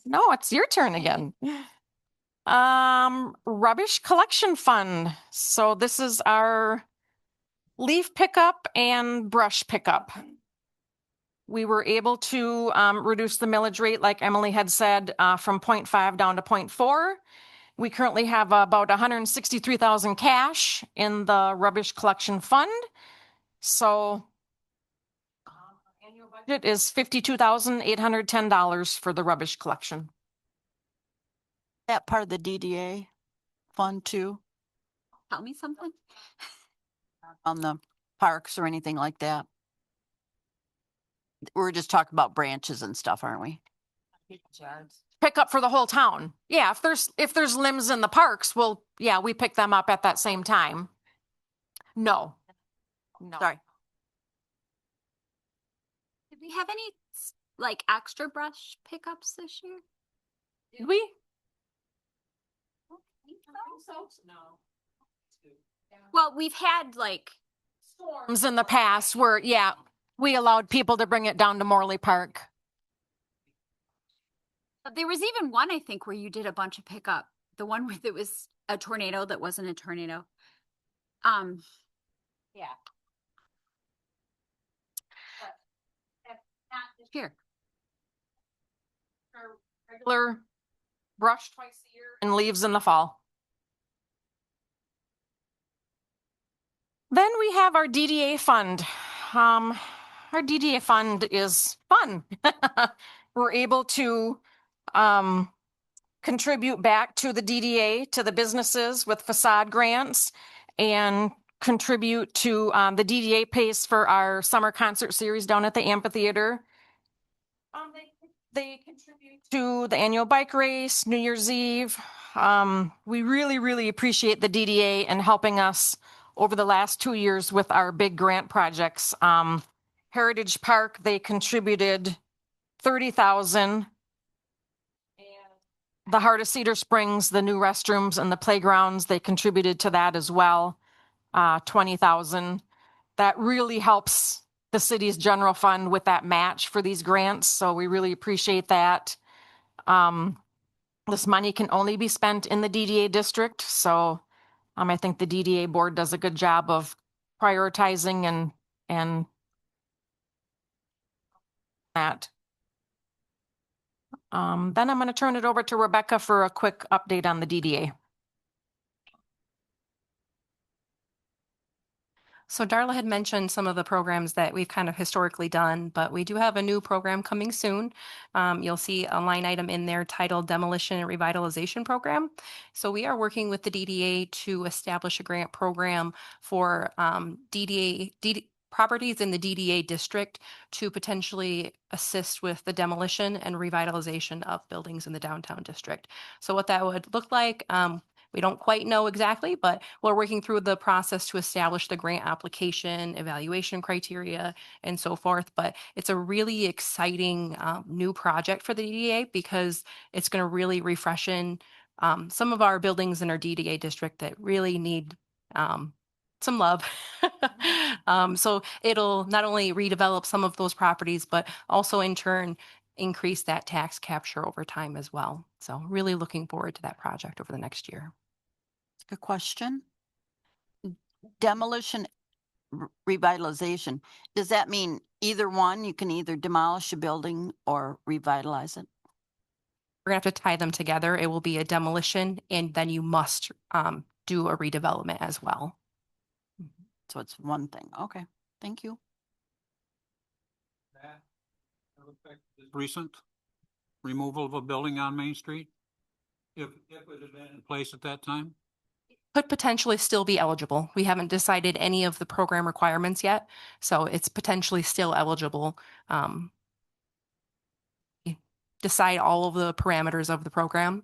No, it's your turn again. Rubbish collection fund. So this is our leaf pickup and brush pickup. We were able to reduce the millage rate, like Emily had said, from 0.5 down to 0.4. We currently have about 163,000 cash in the rubbish collection fund. So annual budget is $52,810 for the rubbish collection. That part of the DDA fund too, Tell me something. on the parks or anything like that? We're just talking about branches and stuff, aren't we? Pick up for the whole town. Yeah, if there's limbs in the parks, we pick them up at that same time. No. Sorry. Did we have any like extra brush pickups this year? Did we? No. Well, we've had like Storms in the past where, we allowed people to bring it down to Morley Park. there was even one I think where you did a bunch of pickup. The one with it was a tornado that wasn't a tornado. Yeah. Here. Regular brush twice a year and leaves in the fall. Then we have our DDA fund. Our DDA fund is fun. We're able to contribute back to the DDA, to the businesses with facade grants, and contribute to the DDA pays for our summer concert series down at the amphitheater. They contribute to the annual bike race, New Year's Eve. We really, really appreciate the DDA and helping us over the last 2 years with our big grant projects. Heritage Park, they contributed $30,000. The Heart of Cedar Springs, the new restrooms and the playgrounds, they contributed to that as well, $20,000. That really helps the city's general fund with that match for these grants. So we really appreciate that. This money can only be spent in the DDA district. So I think the DDA board does a good job of prioritizing and that. Then I'm going to turn it over to Rebecca for a quick update on the DDA. So Darla had mentioned some of the programs that we've kind of historically done, but we do have a new program coming soon. You'll see a line item in there titled Demolition and Revitalization Program. So we are working with the DDA to establish a grant program for properties in the DDA district to potentially assist with the demolition and revitalization of buildings in the downtown district. So what that would look like, we don't quite know exactly, but we're working through the process to establish the grant application, evaluation criteria, and so forth. But it's a really exciting new project for the DDA because it's going to really refreshen some of our buildings in our DDA district that really need some love. So it'll not only redevelop some of those properties, but also in turn increase that tax capture over time as well. So really looking forward to that project over the next year. Good question. Demolition revitalization. Does that mean either one? You can either demolish a building or revitalize it? We're gonna have to tie them together. It will be a demolition and then you must do a redevelopment as well. So it's one thing. Okay, thank you. Recent removal of a building on Main Street? If it had been in place at that time? Could potentially still be eligible. We haven't decided any of the program requirements yet, so it's potentially still eligible. Decide all of the parameters of the program.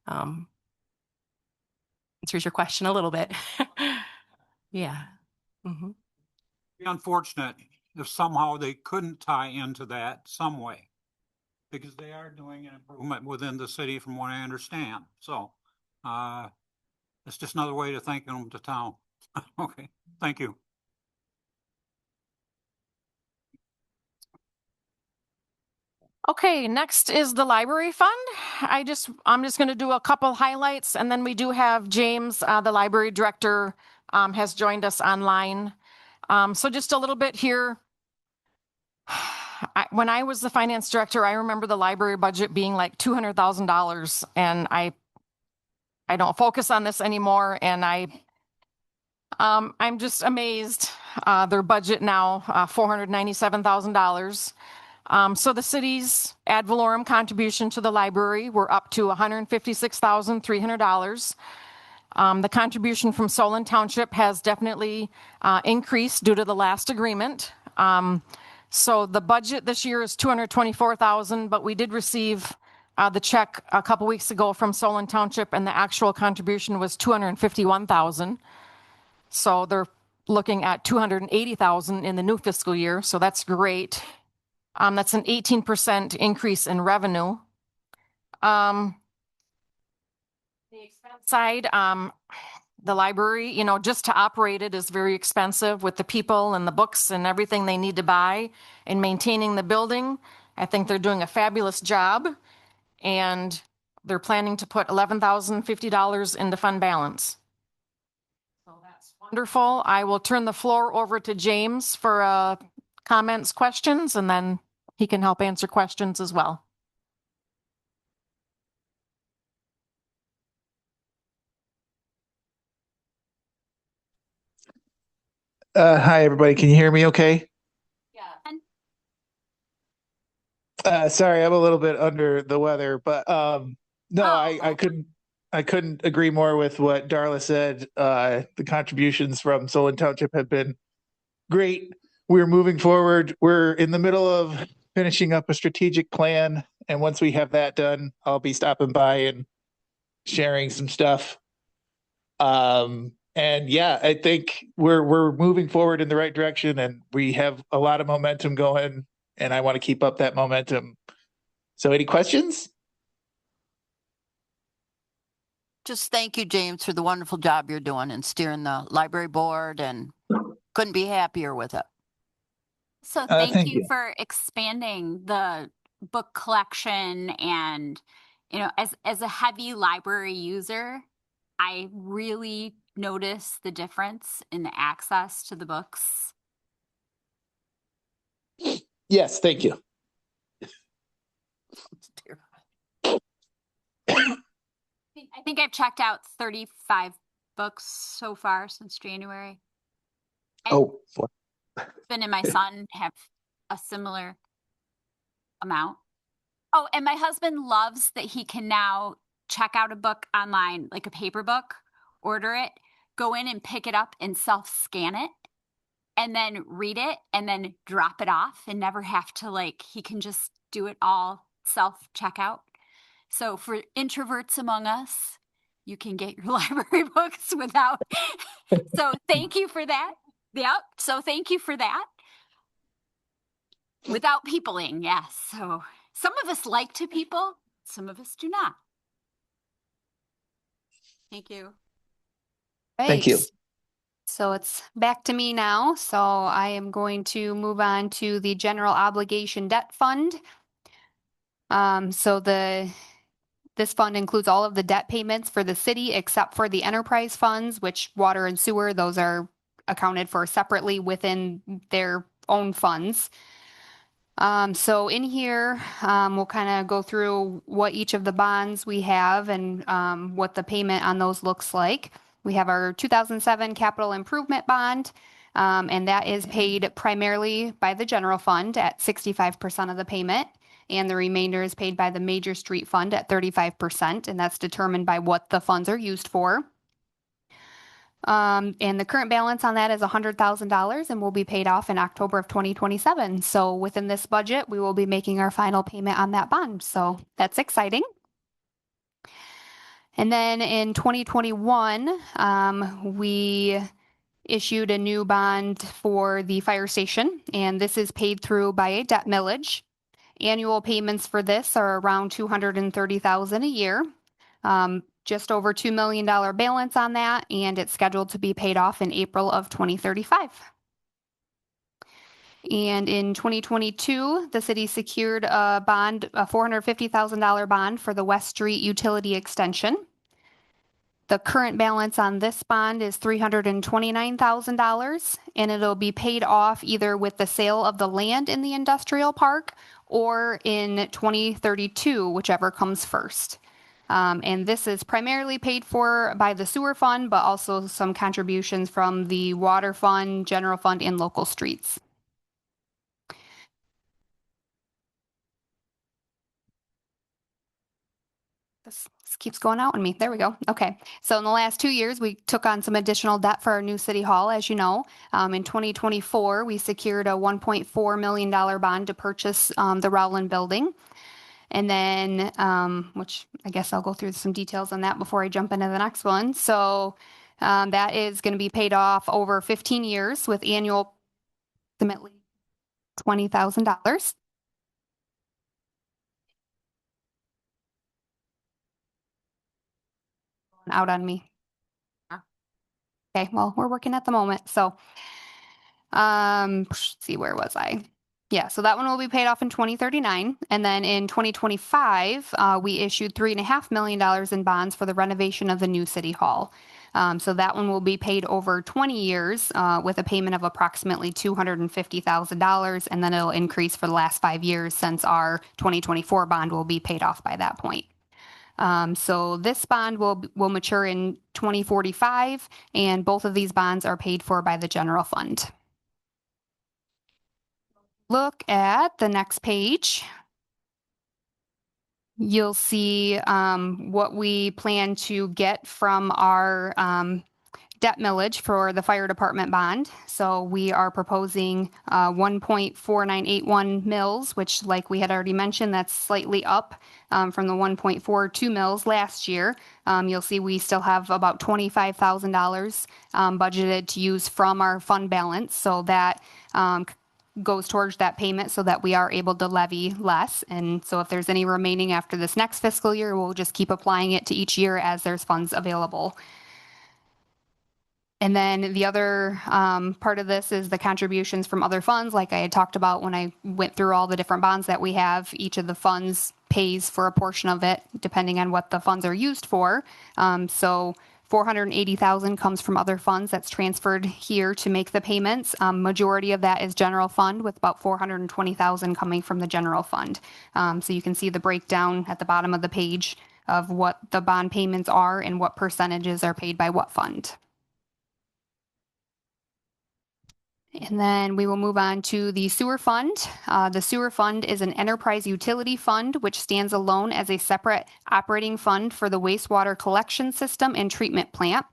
Answers your question a little bit. Yeah. Mm-hmm. Be unfortunate if somehow they couldn't tie into that some way. Because they are doing an improvement within the city from what I understand. So, it's just another way to thank them to town. Okay, thank you. Okay, next is the library fund. I'm just going to do a couple highlights, and then we do have James, the library director, has joined us online. So just a little bit here. When I was the finance director, I remember the library budget being like $200,000, and I don't focus on this anymore, and I'm just amazed. Their budget now, $497,000. So the city's ad valorem contribution to the library, we're up to $156,300. The contribution from Solon Township has definitely increased due to the last agreement. So the budget this year is $224,000, but we did receive the check a couple weeks ago from Solon Township, and the actual contribution was $251,000. So they're looking at $280,000 in the new fiscal year. So that's great. That's an 18% increase in revenue. The expense side, the library, just to operate it is very expensive with the people and the books and everything they need to buy and maintaining the building. I think they're doing a fabulous job, and they're planning to put $11,050 into fund balance. So that's wonderful. I will turn the floor over to James for comments, questions, and then he can help answer questions as well. Hi, everybody. Can you hear me okay? Yeah. Sorry, I'm a little bit under the weather, but no, I couldn't agree more with what Darla said. The contributions from Solon Township have been great. We're moving forward. We're in the middle of finishing up a strategic plan, and once we have that done, I'll be stopping by and sharing some stuff. And yeah, I think we're moving forward in the right direction, and we have a lot of momentum going, and I want to keep up that momentum. So any questions? Just thank you, James, for the wonderful job you're doing and steering the library board, and couldn't be happier with it. So Thank thank you you. for expanding the book collection, and as a heavy library user, I really notice the difference in the access to the books. Yes, thank you. I think I've checked out 35 books so far since January. Oh, Ben and my son have a similar amount. Oh, and my husband loves that he can now check out a book online, like a paper book, order it, go in and pick it up and self-scan it, and then read it and then drop it off and never have to he can just do it all self-checkout. So for introverts among us, you can get your library books without. So thank you for that. Yep. So thank you for that. Without peopling, yes. So some of us like to people, some of us do not. Thank you. Thank you. Right. So it's back to me now. So I am going to move on to the general obligation debt fund. So this fund includes all of the debt payments for the city except for the enterprise funds, which water and sewer, those are accounted for separately within their own funds. So in here, we'll kind of go through what each of the bonds we have and what the payment on those looks like. We have our 2007 capital improvement bond, and that is paid primarily by the general fund at 65% of the payment. And the remainder is paid by the major street fund at 35%, and that's determined by what the funds are used for. And the current balance on that is $100,000 and will be paid off in October of 2027. So within this budget, we will be making our final payment on that bond. So that's exciting. And then in 2021, we issued a new bond for the fire station, and this is paid through by a debt millage. Annual payments for this are around $230,000 a year. Just over $2 million balance on that, and it's scheduled to be paid off in April of 2035. And in 2022, the city secured a bond, a $450,000 bond for the West Street utility extension. The current balance on this bond is $329,000, and it'll be paid off either with the sale of the land in the industrial park or in 2032, whichever comes first. And this is primarily paid for by the sewer fund, but also some contributions from the water fund, general fund, and local streets. This keeps going out on me. There we go. Okay. So in the last 2 years, we took on some additional debt for our new city hall, as you know. In 2024, we secured a $1.4 million bond to purchase the Rowland building. And then, which I guess I'll go through some details on that before I jump into the next one. So that is going to be paid off over 15 years with annual approximately $20,000. Out on me. Okay, well, we're working at the moment. So, let's see, where was I? Yeah, so that one will be paid off in 2039. And then in 2025, we issued $3.5 million in bonds for the renovation of the new city hall. So that one will be paid over 20 years with a payment of approximately $250,000. And then it'll increase for the last 5 years since our 2024 bond will be paid off by that point. So this bond will mature in 2045, and both of these bonds are paid for by the general fund. Look at the next page. You'll see what we plan to get from our debt millage for the fire department bond. So we are proposing 1.4981 mils, which, like we had already mentioned, that's slightly up from the 1.42 mils last year. You'll see we still have about $25,000 budgeted to use from our fund balance. So that goes towards that payment so that we are able to levy less. And so if there's any remaining after this next fiscal year, we'll just keep applying it to each year as there's funds available. And then the other part of this is the contributions from other funds. Like I had talked about when I went through all the different bonds that we have, each of the funds pays for a portion of it depending on what the funds are used for. So $480,000 comes from other funds that's transferred here to make the payments. Majority of that is general fund, with about $420,000 coming from the general fund. So you can see the breakdown at the bottom of the page of what the bond payments are and what percentages are paid by what fund. And then we will move on to the sewer fund. The sewer fund is an enterprise utility fund, which stands alone as a separate operating fund for the wastewater collection system and treatment plant.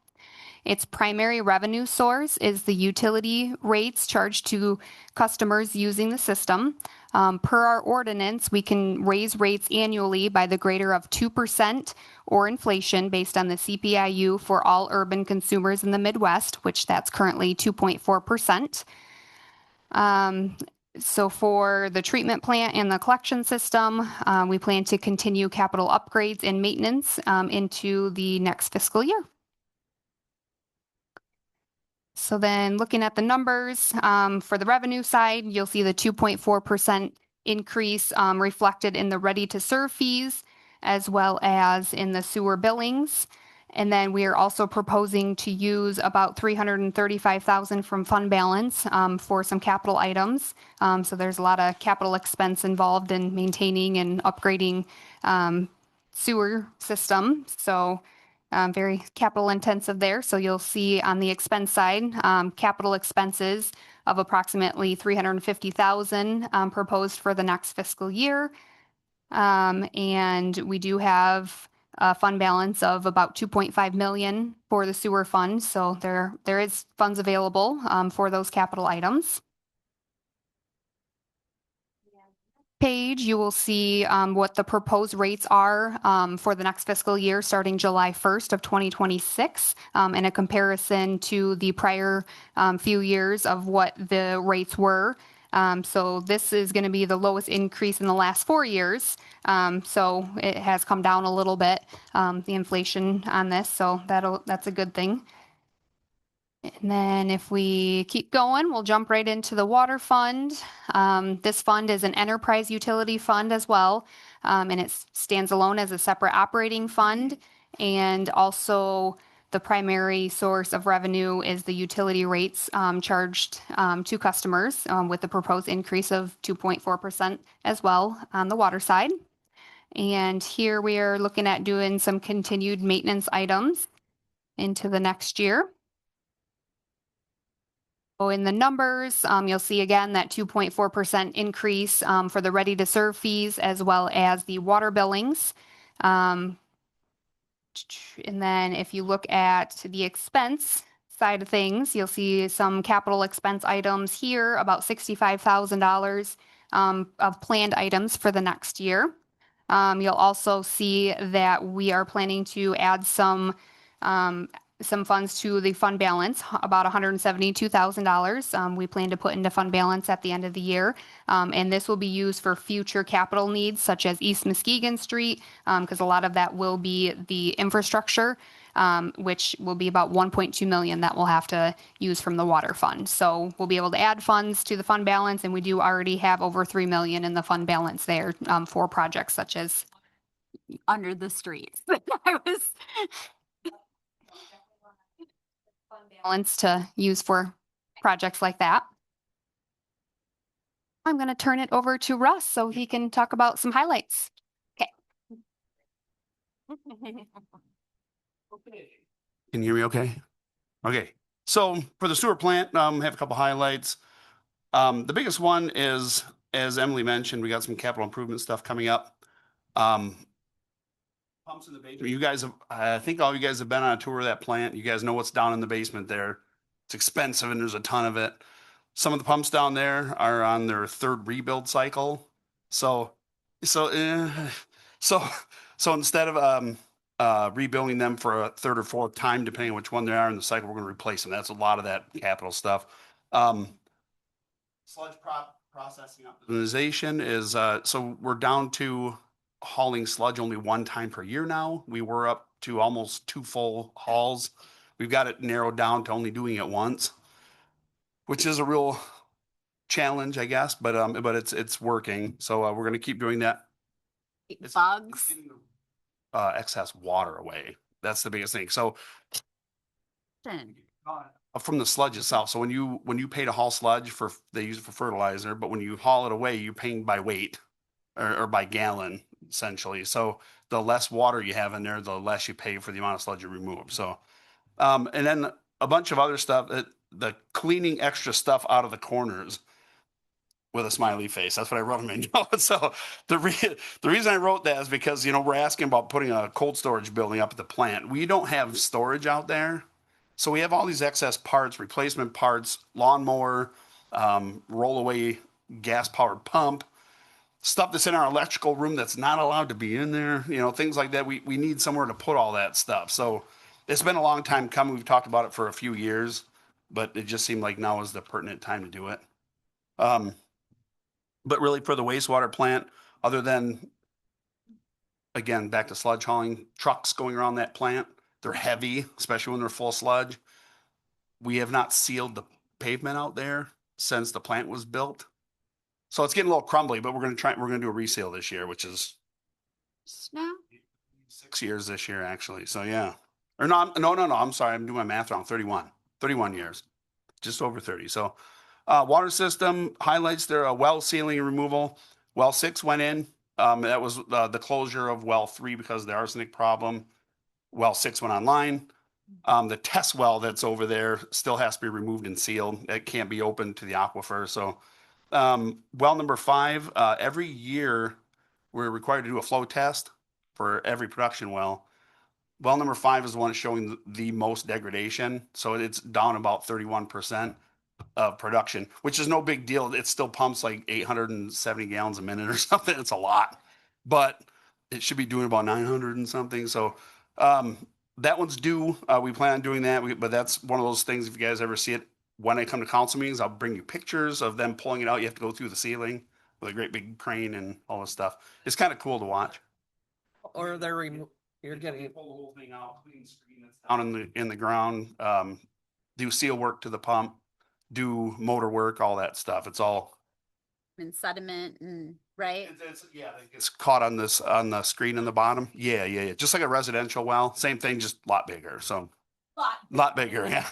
Its primary revenue source is the utility rates charged to customers using the system. Per our ordinance, we can raise rates annually by the greater of 2% or inflation based on the CPIU for all urban consumers in the Midwest, which that's currently 2.4%. So for the treatment plant and the collection system, we plan to continue capital upgrades and maintenance into the next fiscal year. So then looking at the numbers for the revenue side, you'll see the 2.4% increase reflected in the ready to serve fees as well as in the sewer billings. And then we are also proposing to use about 335,000 from fund balance for some capital items. So there's a lot of capital expense involved in maintaining and upgrading sewer system. So very capital intensive there. So you'll see on the expense side, capital expenses of approximately 350,000 proposed for the next fiscal year. And we do have a fund balance of about 2.5 million for the sewer fund. So there is funds available for those capital items. Page, you will see what the proposed rates are for the next fiscal year starting July 1st of 2026 in a comparison to the prior few years of what the rates were. So this is going to be the lowest increase in the last 4 years. So it has come down a little bit, the inflation on this. So that's a good thing. And then if we keep going, we'll jump right into the water fund. This fund is an enterprise utility fund as well, and it stands alone as a separate operating fund. And also the primary source of revenue is the utility rates charged to customers with the proposed increase of 2.4% as well on the water side. And here we are looking at doing some continued maintenance items into the next year. In the numbers, you'll see again that 2.4% increase for the ready to serve fees as well as the water billings. And then if you look at the expense side of things, you'll see some capital expense items here, about $65,000 of planned items for the next year. You'll also see that we are planning to add some funds to the fund balance, about $172,000 we plan to put into fund balance at the end of the year. And this will be used for future capital needs such as East Muskegon Street, because a lot of that will be the infrastructure, which will be about 1.2 million that we'll have to use from the water fund. So we'll be able to add funds to the fund balance, and we do already have over 3 million in the fund balance there for projects such as Under the streets. I was balance to use for projects like that. I'm going to turn it over to Russ so he can talk about some highlights. Okay. Can you hear me okay? Okay. So for the sewer plant, have a couple highlights. The biggest one is, as Emily mentioned, we got some capital improvement stuff coming up. Pumps in the basement. You guys have, I think all you guys have been on a tour of that plant. You guys know what's down in the basement there. It's expensive and there's a ton of it. Some of the pumps down there are on their third rebuild cycle. So instead of rebuilding them for a third or fourth time, depending on which one they are in the cycle, we're going to replace them. That's a lot of that capital stuff. Sludge processing optimization is, so we're down to hauling sludge only one time per year now. We were up to almost 2 full hauls. We've got it narrowed down to only doing it once, which is a real challenge, I guess, but it's working. So we're going to keep doing that. It's bugs. Excess water away. That's the biggest thing. So from the sludge itself. So when you pay to haul sludge they use it for fertilizer, but when you haul it away, you're paying by weight or by gallon essentially. So the less water you have in there, the less you pay for the amount of sludge you remove. So, and then a bunch of other stuff, the cleaning extra stuff out of the corners with a smiley face. That's what I wrote in my notes. So the reason I wrote that is because, we're asking about putting a cold storage building up at the plant. We don't have storage out there. So we have all these excess parts, replacement parts, lawnmower, roll-away gas-powered pump, stuff that's in our electrical room that's not allowed to be in there, things like that. We need somewhere to put all that stuff. So it's been a long time coming. We've talked about it for a few years, but it just seemed like now is the pertinent time to do it. But really for the wastewater plant, other than, again, back to sludge hauling, trucks going around that plant, they're heavy, especially when they're full of sludge. We have not sealed the pavement out there since the plant was built. So it's getting a little crumbly, but we're going to do a reseal this year, which is No. 6 years this year, actually. So yeah, Or no, no, I'm sorry. I'm doing my math wrong. 31 years, just over 30. So, water system highlights there, a well sealing and removal. Well 6 went in. That was the closure of well 3 because of the arsenic problem. Well 6 went online. The test well that's over there still has to be removed and sealed. It can't be opened to the aquifer. So, well number 5, every year we're required to do a flow test for every production well. Well number 5 is the one showing the most degradation. So it's down about 31% of production, which is no big deal. It still pumps like 870 gallons a minute or something. It's a lot, but it should be doing about 900 and something. So, that one's due. We plan on doing that, but that's one of those things. If you guys ever see it, when I come to council meetings, I'll bring you pictures of them pulling it out. You have to go through the ceiling with a great big crane and all this stuff. It's kind of cool to watch. Or you're getting pull the whole thing out, clean screen that's down in the ground, do seal work to the pump, do motor work, all that stuff. It's all And sediment and, right? it's caught on the screen in the bottom. Yeah. Just like a residential well, same thing, just a lot bigger. So lot bigger, yeah.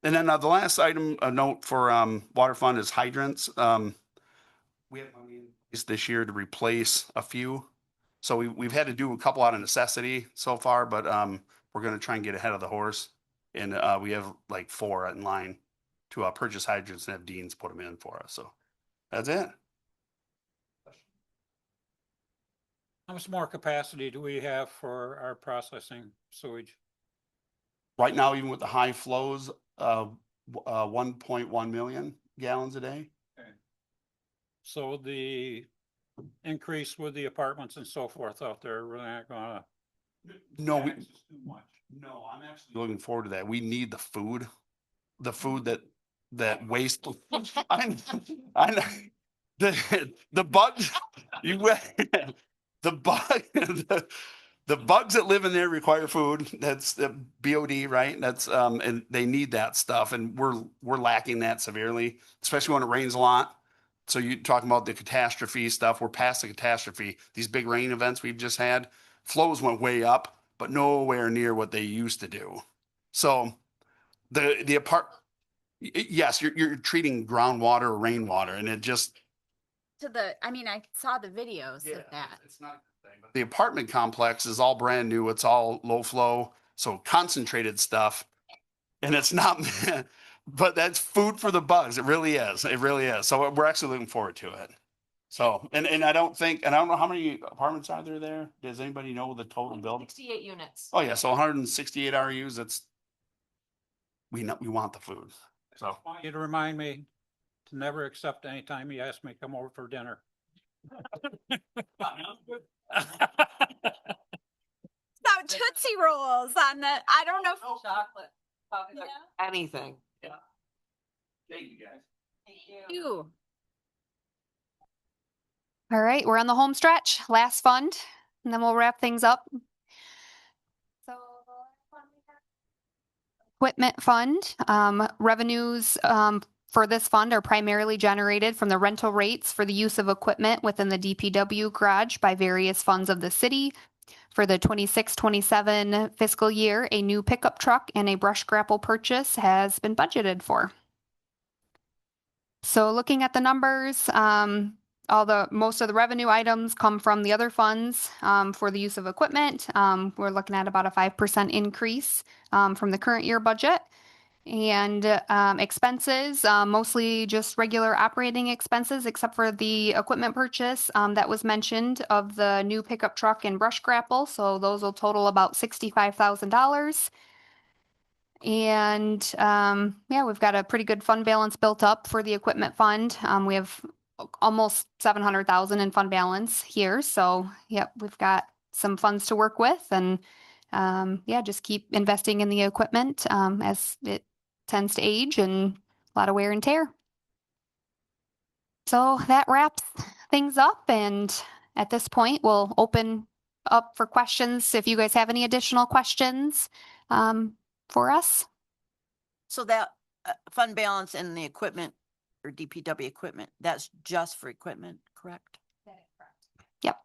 And then the last item, a note for water fund is hydrants. We have money this year to replace a few. So we've had to do a couple out of necessity so far, but we're going to try and get ahead of the horse. And we have like 4 in line to purchase hydrants and have Dean's put them in for us. So that's it. How much more capacity do we have for our processing sewage? Right now, even with the high flows, 1.1 million gallons a day. Okay. So the increase with the apartments and so forth out there, we're not gonna. No, tax us too much. No, I'm actually looking forward to that. We need the food that waste. I know the bugs. The bugs that live in there require food. That's the BOD, right? That's and they need that stuff, and we're lacking that severely, especially when it rains a lot. So you talking about the catastrophe stuff? We're past the catastrophe. These big rain events we've just had, flows went way up, but nowhere near what they used to do. So yes, you're treating groundwater or rainwater, and it just I saw the videos of that. It's not a good thing. But the apartment complex is all brand new. It's all low flow, so concentrated stuff, and it's not. But that's food for the bugs. It really is. It really is. So we're actually looking forward to it. So and I don't know how many apartments are there. Does anybody know the total building? 68 units. Oh yeah, so 168 RUs. That's we want the food. So I want you to remind me to never accept any time you ask me to come over for dinner. So Tootsie Rolls on the, I don't know. Chocolate. Anything. yeah. Thank you guys. Thank you. All right, we're on the home stretch, last fund, and then we'll wrap things up. So equipment fund, revenues for this fund are primarily generated from the rental rates for the use of equipment within the DPW garage by various funds of the city. For the 26-27 fiscal year, a new pickup truck and a brush grapple purchase has been budgeted for. So looking at the numbers, most of the revenue items come from the other funds for the use of equipment. We're looking at about a 5% increase from the current year budget. And expenses, mostly just regular operating expenses, except for the equipment purchase that was mentioned of the new pickup truck and brush grapple. So those will total about $65,000. And we've got a pretty good fund balance built up for the equipment fund. We have almost 700,000 in fund balance here. So we've got some funds to work with, and just keep investing in the equipment as it tends to age and a lot of wear and tear. So that wraps things up. And at this point, we'll open up for questions. If you guys have any additional questions for us. So that fund balance in the equipment or DPW equipment, that's just for equipment, correct? Yep.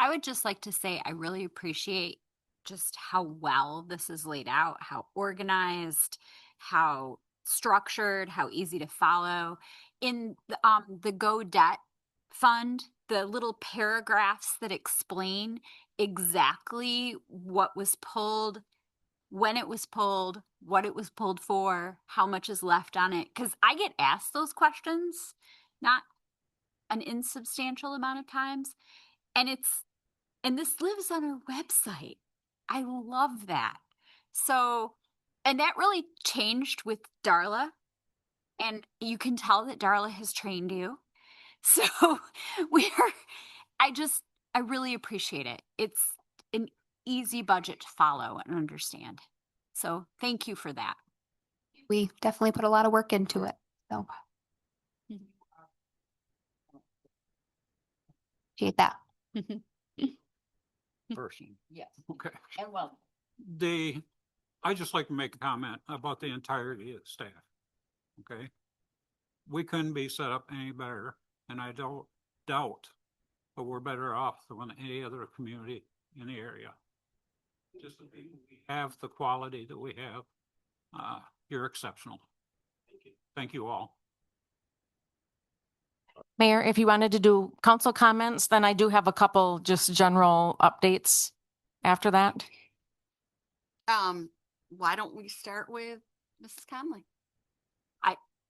I would just like to say I really appreciate just how well this is laid out, how organized, how structured, how easy to follow. In the Go Debt Fund, the little paragraphs that explain exactly what was pulled, when it was pulled, what it was pulled for, how much is left on it. Because I get asked those questions, not an insubstantial amount of times. And this lives on our website. I love that. So, and that really changed with Darla. And you can tell that Darla has trained you. So I really appreciate it. It's an easy budget to follow and understand. So thank you for that. We definitely put a lot of work into it. So appreciate that. Person. Yes. Okay. And well, I just like to make a comment about the entirety of the staff. Okay. We couldn't be set up any better, and I don't doubt, but we're better off than any other community in the area. Just the people we have, the quality that we have, you're exceptional. Thank you. Thank you all. Mayor, if you wanted to do council comments, then I do have a couple just general updates after that. Why don't we start with Mrs. Conley?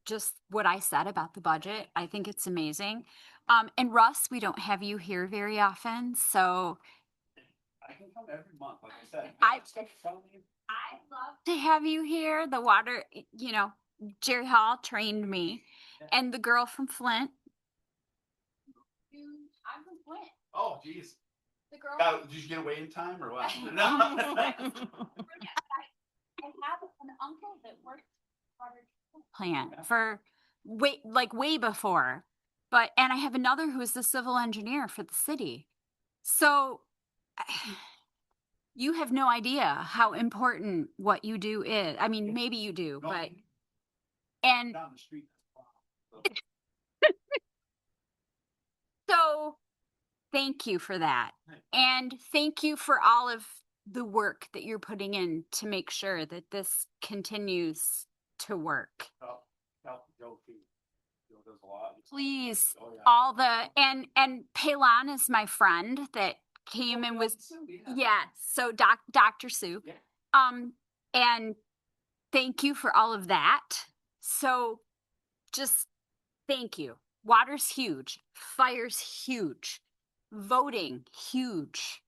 Just what I said about the budget, I think it's amazing. And Russ, we don't have you here very often, so I can come every month, like I said. I'd love to have you here. The water, Jerry Hall trained me, and the girl from Flint. I'm from Flint. Oh, geez. The girl. Did you get away in time or what? I have an uncle that worked water plant for way before, and I have another who is the civil engineer for the city. So you have no idea how important what you do is. I mean, maybe you do, but and Down the street. so thank you for that. And thank you for all of the work that you're putting in to make sure that this continues to work. Please, all the, and Pelan is my friend that came and was, so Dr. Sue. And thank you for all of that. So just thank you. Water's huge. Fire's huge. Voting, huge.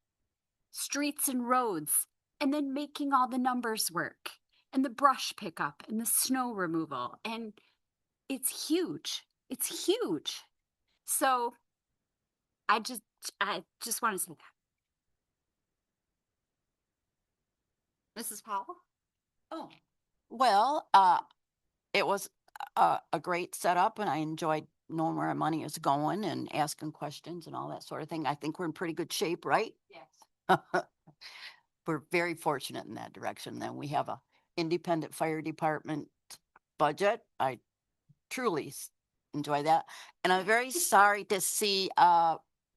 Streets and roads. And then making all the numbers work. And the brush pickup and the snow removal. And it's huge. It's huge. So I just want to say that. Mrs. Powell? oh, well, it was a great setup, and I enjoyed knowing where our money is going and asking questions and all that sort of thing. I think we're in pretty good shape, right? Yes. We're very fortunate in that direction. Then we have a independent fire department budget. I truly enjoy that. And I'm very sorry to see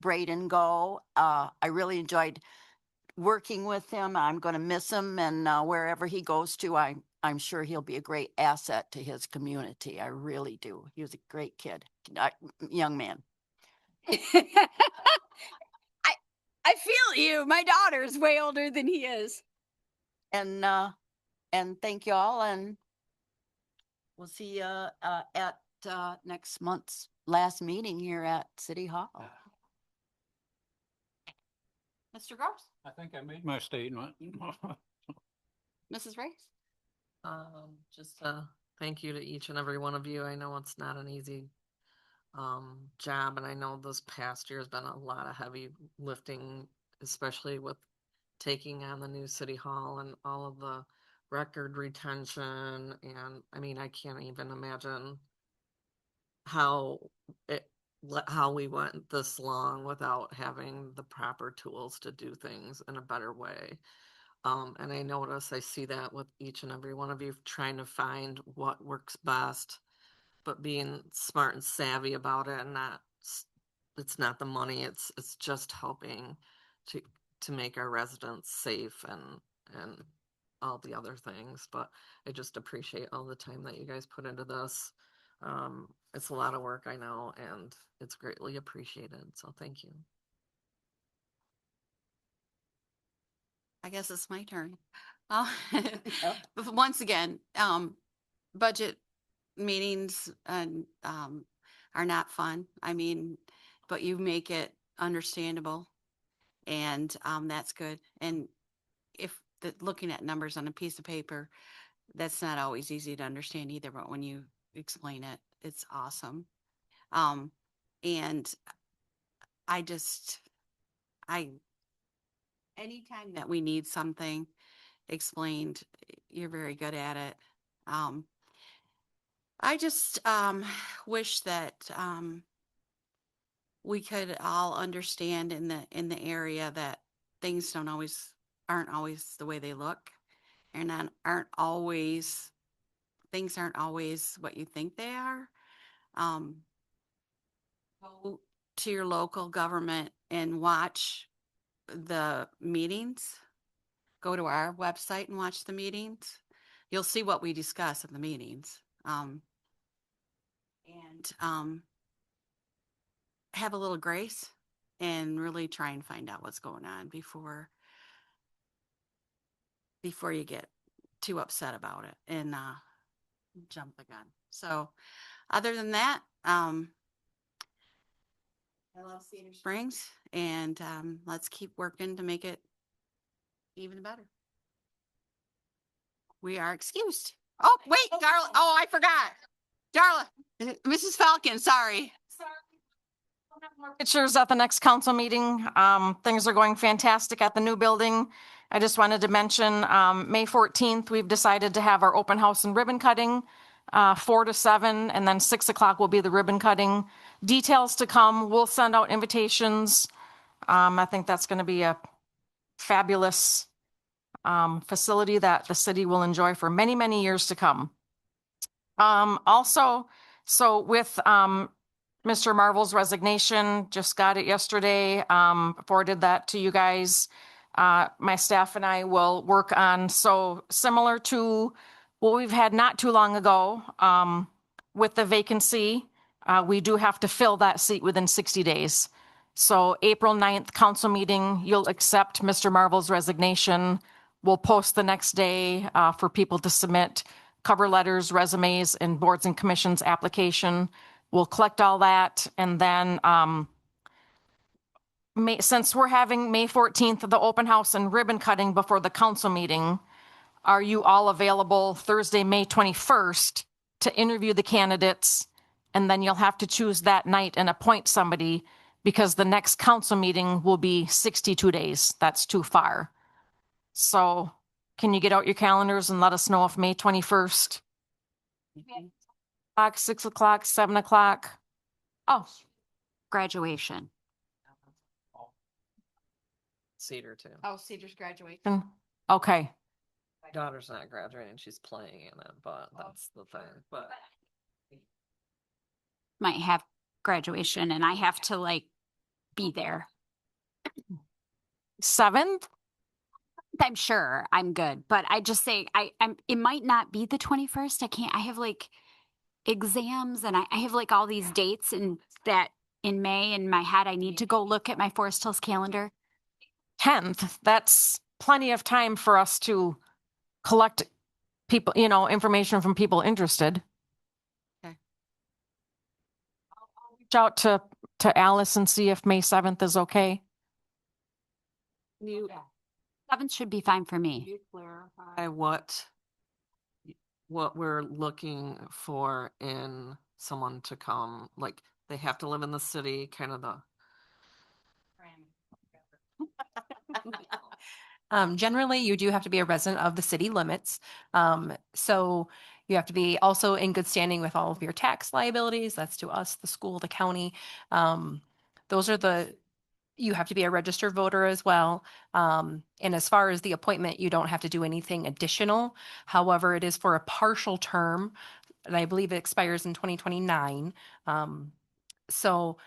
Braden go. I really enjoyed working with him. I'm going to miss him, and wherever he goes to, I'm sure he'll be a great asset to his community. I really do. He was a great kid, young man. I feel you. My daughter's way older than he is. And thank you all, and we'll see you at next month's last meeting here at City Hall. Mr. Gross? I think I made my statement. Mrs. Race? Just thank you to each and every one of you. I know it's not an easy job, and I know this past year has been a lot of heavy lifting, especially with taking on the new City Hall and all of the record retention. And I mean, I can't even imagine how we went this long without having the proper tools to do things in a better way. And I see that with each and every one of you trying to find what works best, but being smart and savvy about it, and it's not the money, it's just helping to make our residents safe and all the other things. But I just appreciate all the time that you guys put into this. It's a lot of work, I know, and it's greatly appreciated. So thank you. I guess it's my turn. But once again, budget meetings and are not fun. I mean, but you make it understandable, and that's good. And if looking at numbers on a piece of paper, that's not always easy to understand either. But when you explain it, it's awesome. And anytime that we need something explained, you're very good at it. I just wish that we could all understand in the area that things aren't always the way they look, and things aren't always what you think they are. Go to your local government and watch the meetings. Go to our website and watch the meetings. You'll see what we discuss at the meetings. Have a little grace and really try and find out what's going on before you get too upset about it and jump the gun. So other than that, I love Cedar Springs, and let's keep working to make it even better. We are excused. Oh, wait, Darla. Oh, I forgot. Darla, Mrs. Falcon, sorry. Pictures at the next council meeting. Things are going fantastic at the new building. I just wanted to mention, May 14th, we've decided to have our open house and ribbon cutting, 4 to 7, and then 6 o'clock will be the ribbon cutting. Details to come. We'll send out invitations. I think that's going to be a fabulous facility that the city will enjoy for many, many years to come. Also, so with Mr. Marvel's resignation, just got it yesterday, forwarded that to you guys. My staff and I will work on, so similar to what we've had not too long ago with the vacancy, we do have to fill that seat within 60 days. So April 9th council meeting, you'll accept Mr. Marvel's resignation. We'll post the next day for people to submit cover letters, resumes, and boards and commissions application. We'll collect all that, and then since we're having May 14th, the open house and ribbon cutting before the council meeting, are you all available Thursday, May 21st to interview the candidates? And then you'll have to choose that night and appoint somebody, because the next council meeting will be 62 days. That's too far. So can you get out your calendars and let us know if May 21st? 6 o'clock, 7 o'clock. Oh, Graduation. Cedar too. Oh, Cedar's graduation. okay. My daughter's not graduating, she's playing in it, but that's the thing. But Might have graduation and I have to be there. 7th? I'm sure I'm good, but I just say it might not be the 21st. I have exams and I have all these dates and that in May in my head. I need to go look at my Forest Hills calendar. 10th. That's plenty of time for us to collect people, information from people interested. Okay. I'll reach out to Alice and see if May 7th is okay. 7th should be fine for me. What we're looking for in someone to come, they have to live in the city, kind of the. Generally, you do have to be a resident of the city limits. So you have to be also in good standing with all of your tax liabilities. That's to us, the school, the county. You have to be a registered voter as well. And as far as the appointment, you don't have to do anything additional. However, it is for a partial term, and I believe it expires in 2029. So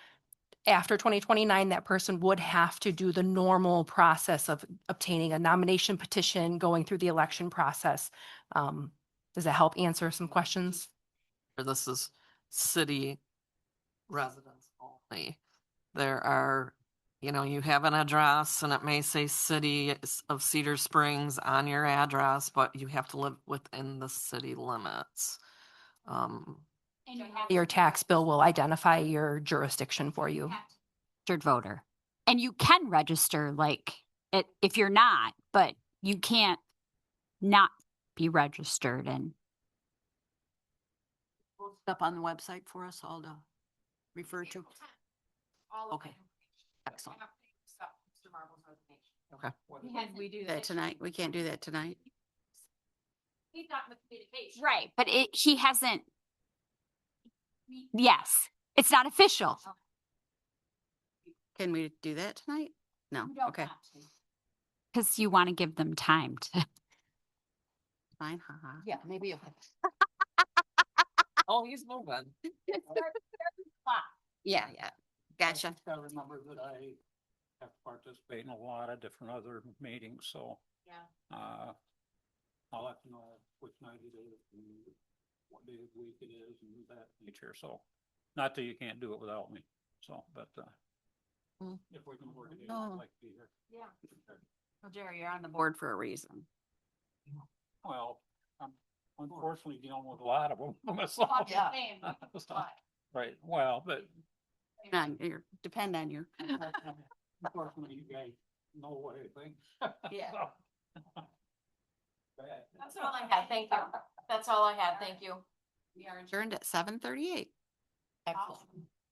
after 2029, that person would have to do the normal process of obtaining a nomination petition, going through the election process. Does that help answer some questions? Or this is city residents only. There are, you know, you have an address and it may say City of Cedar Springs on your address, but you have to live within the city limits. Your tax bill will identify your jurisdiction for you. Registered voter. And you can register like it if you're not, but you can't not be registered and Up on the website for us all to refer to. Okay. Excellent. Okay. We do that tonight. We can't do that tonight. right, but he hasn't. Yes, it's not official. Can we do that tonight? No, okay, Because you want to give them time to. fine, haha. Yeah, maybe. Oh, he's moving. Yeah, gotcha. I remember that I have to participate in a lot of different other meetings, so. I'll have to know which night it is and what day of the week it is and that nature, so. Not that you can't do it without me, so, but, if we can work it out, I'd like to be here. Well, Jerry, you're on the board for a reason. Well, I'm unfortunately dealing with a lot of them myself. Right, well, but Depend on you. unfortunately, you guys know what I think. Yeah. That's all I had. Thank you. That's all I had. Thank you. We are adjourned at 7:38. Excellent.